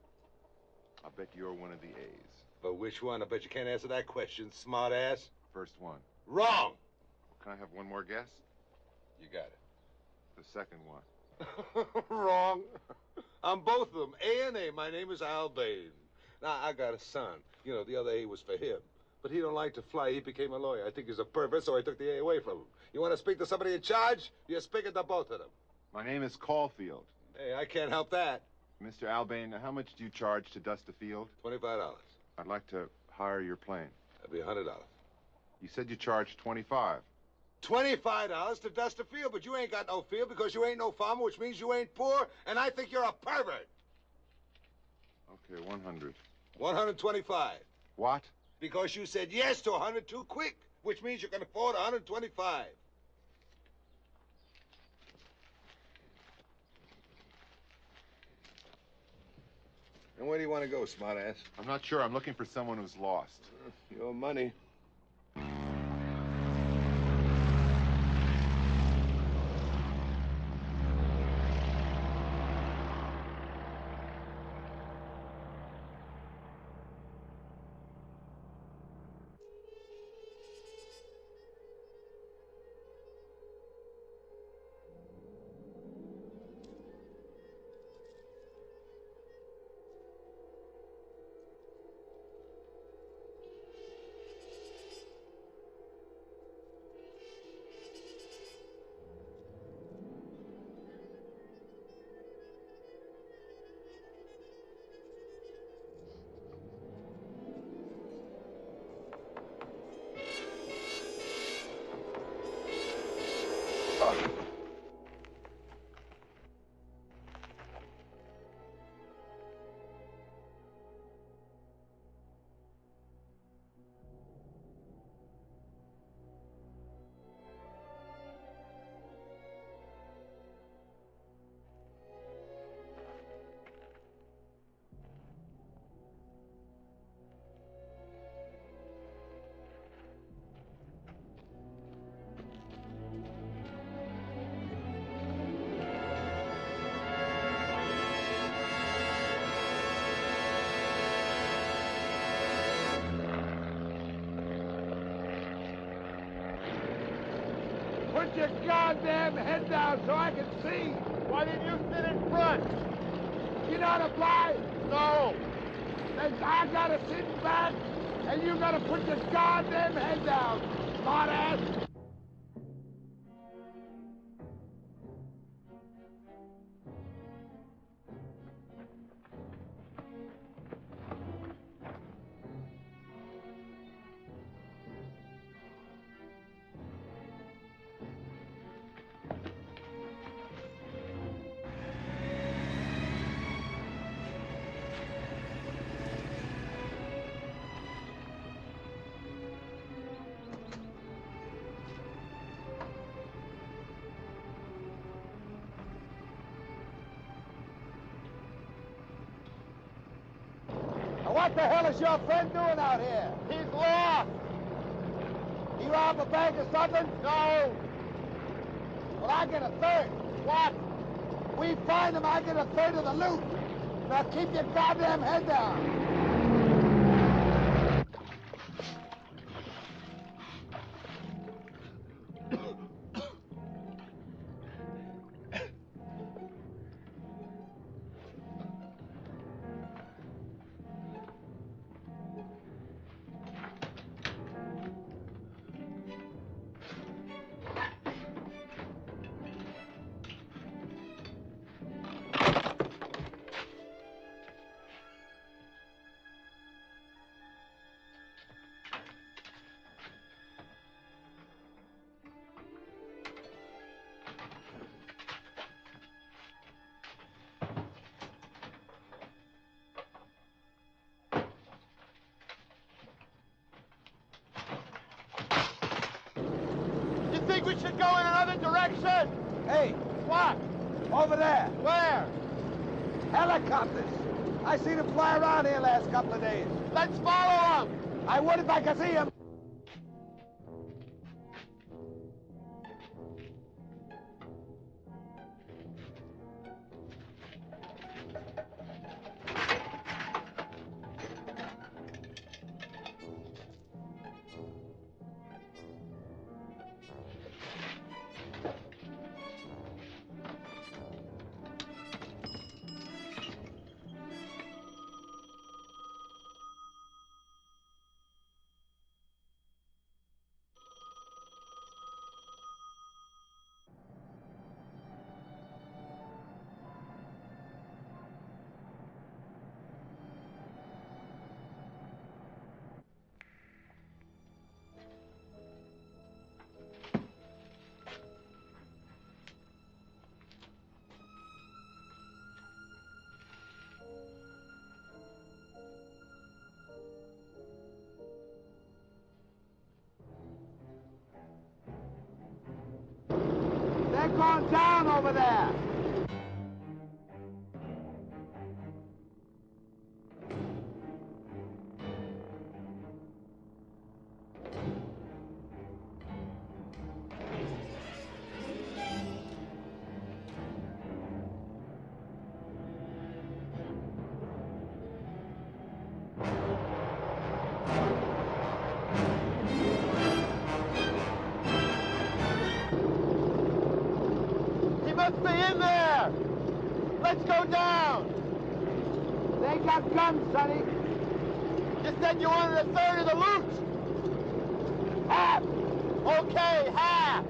I bet you're one of the A's. But which one? I bet you can't answer that question, smart ass. First one. Wrong. Can I have one more guess? You got it. The second one. Wrong. I'm both of them. A&A. My name is Al Bain. Now, I got a son. You know, the other A was for him. But he don't like to fly. He became a lawyer. I think he's a pervert, so I took the A away from him. You want to speak to somebody in charge? You're speaking to both of them. My name is Caulfield. Hey, I can't help that. Mr. Albane, how much do you charge to dust a field? $25. I'd like to hire your plane. That'd be $100. You said you charged $25. $25 to dust a field, but you ain't got no field because you ain't no farmer, which means you ain't poor, and I think you're a pervert. Okay, 100. 125. What? Because you said yes to 100 too quick, which means you can afford 125. And where do you want to go, smartass? I'm not sure. I'm looking for someone who's lost. Your money. put your goddamn head down so I can see? Why didn't you sit in front? You know how to fly? No. Then I gotta sit back, and you gotta put your goddamn head down, smartass. What the hell is your friend doing out here? He's lost. He robbed a bank or something? No. Well, I get a third. What? We find him, I get a third of the loot. Now keep your goddamn head down. Think we should go in another direction? Hey, what? Over there. Where? Helicopters. I seen them fly around here last couple of days. Let's follow them. I would if I could see them. They're going down over there. He must be in there. Let's go down. They got guns, Sonny. You said you wanted a third of the loot. Half. Okay, half.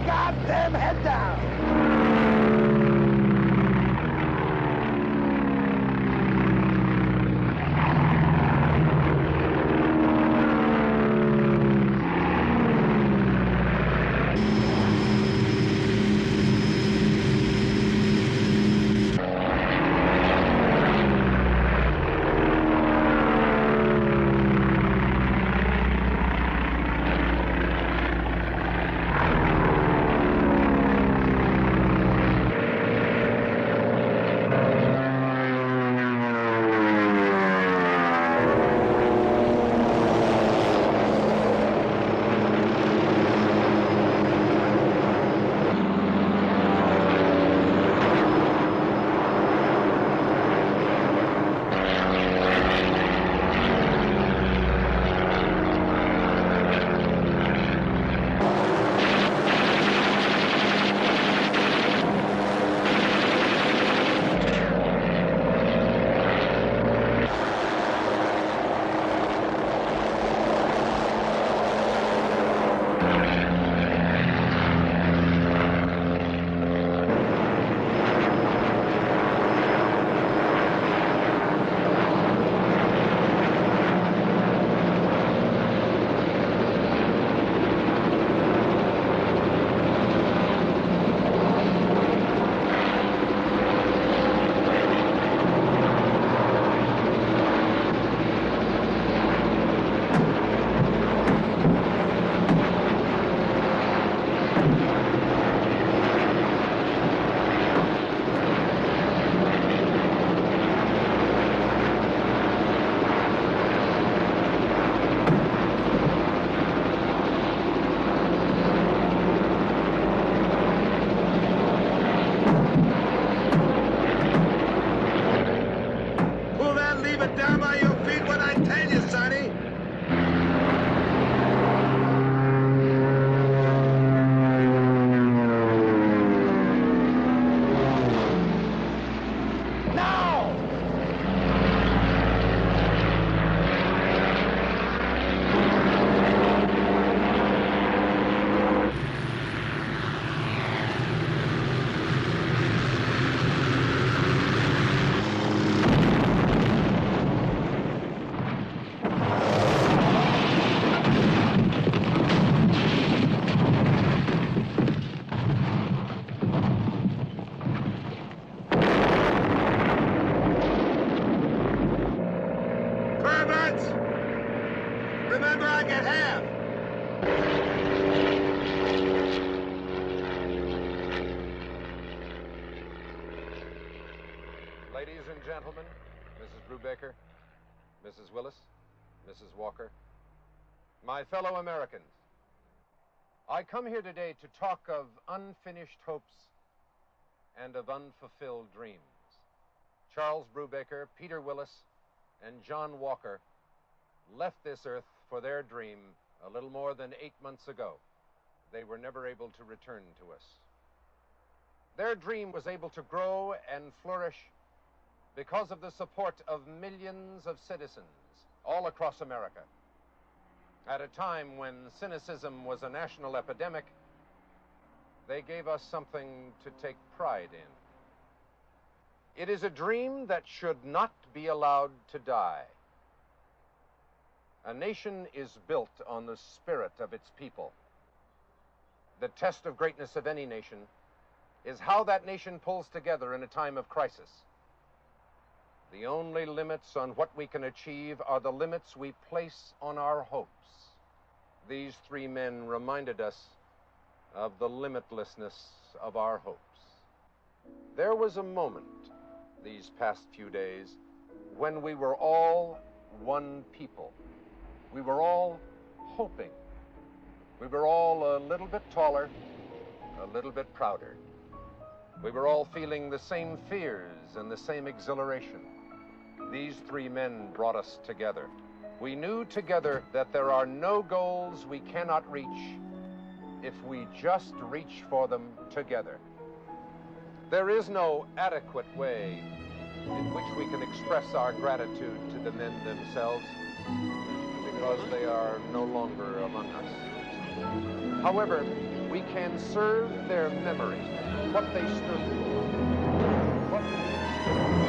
goddamn head down! Remember, I get half. Ladies and gentlemen, Mrs. Brubaker, Mrs. Willis, Mrs. Walker, my fellow Americans, I come here today to talk of unfinished hopes and of unfulfilled dreams. Charles Brubaker, Peter Willis, and John Walker left this earth for their dream a little more than 8 months ago. They were never able to return to us. Their dream was able to grow and flourish because of the support of millions of citizens all across America. At a time when cynicism was a national epidemic, they gave us something to take pride in. It is a dream that should not be allowed to die. A nation is built on the spirit of its people. The test of greatness of any nation is how that nation pulls together in a time of crisis. The only limits on what we can achieve are the limits we place on our hopes. These three men reminded us of the limitlessness of our hopes. There was a moment these past few days when we were all one people. We were all hoping. We were all a little bit taller, a little bit prouder. We were all feeling the same fears and the same exhilaration. These three men brought us together. We knew together that there are no goals we cannot reach if we just reach for them together. There is no adequate way in which we can express our gratitude to the men themselves because they are no longer among us. However, we can serve their memory, what they stood for.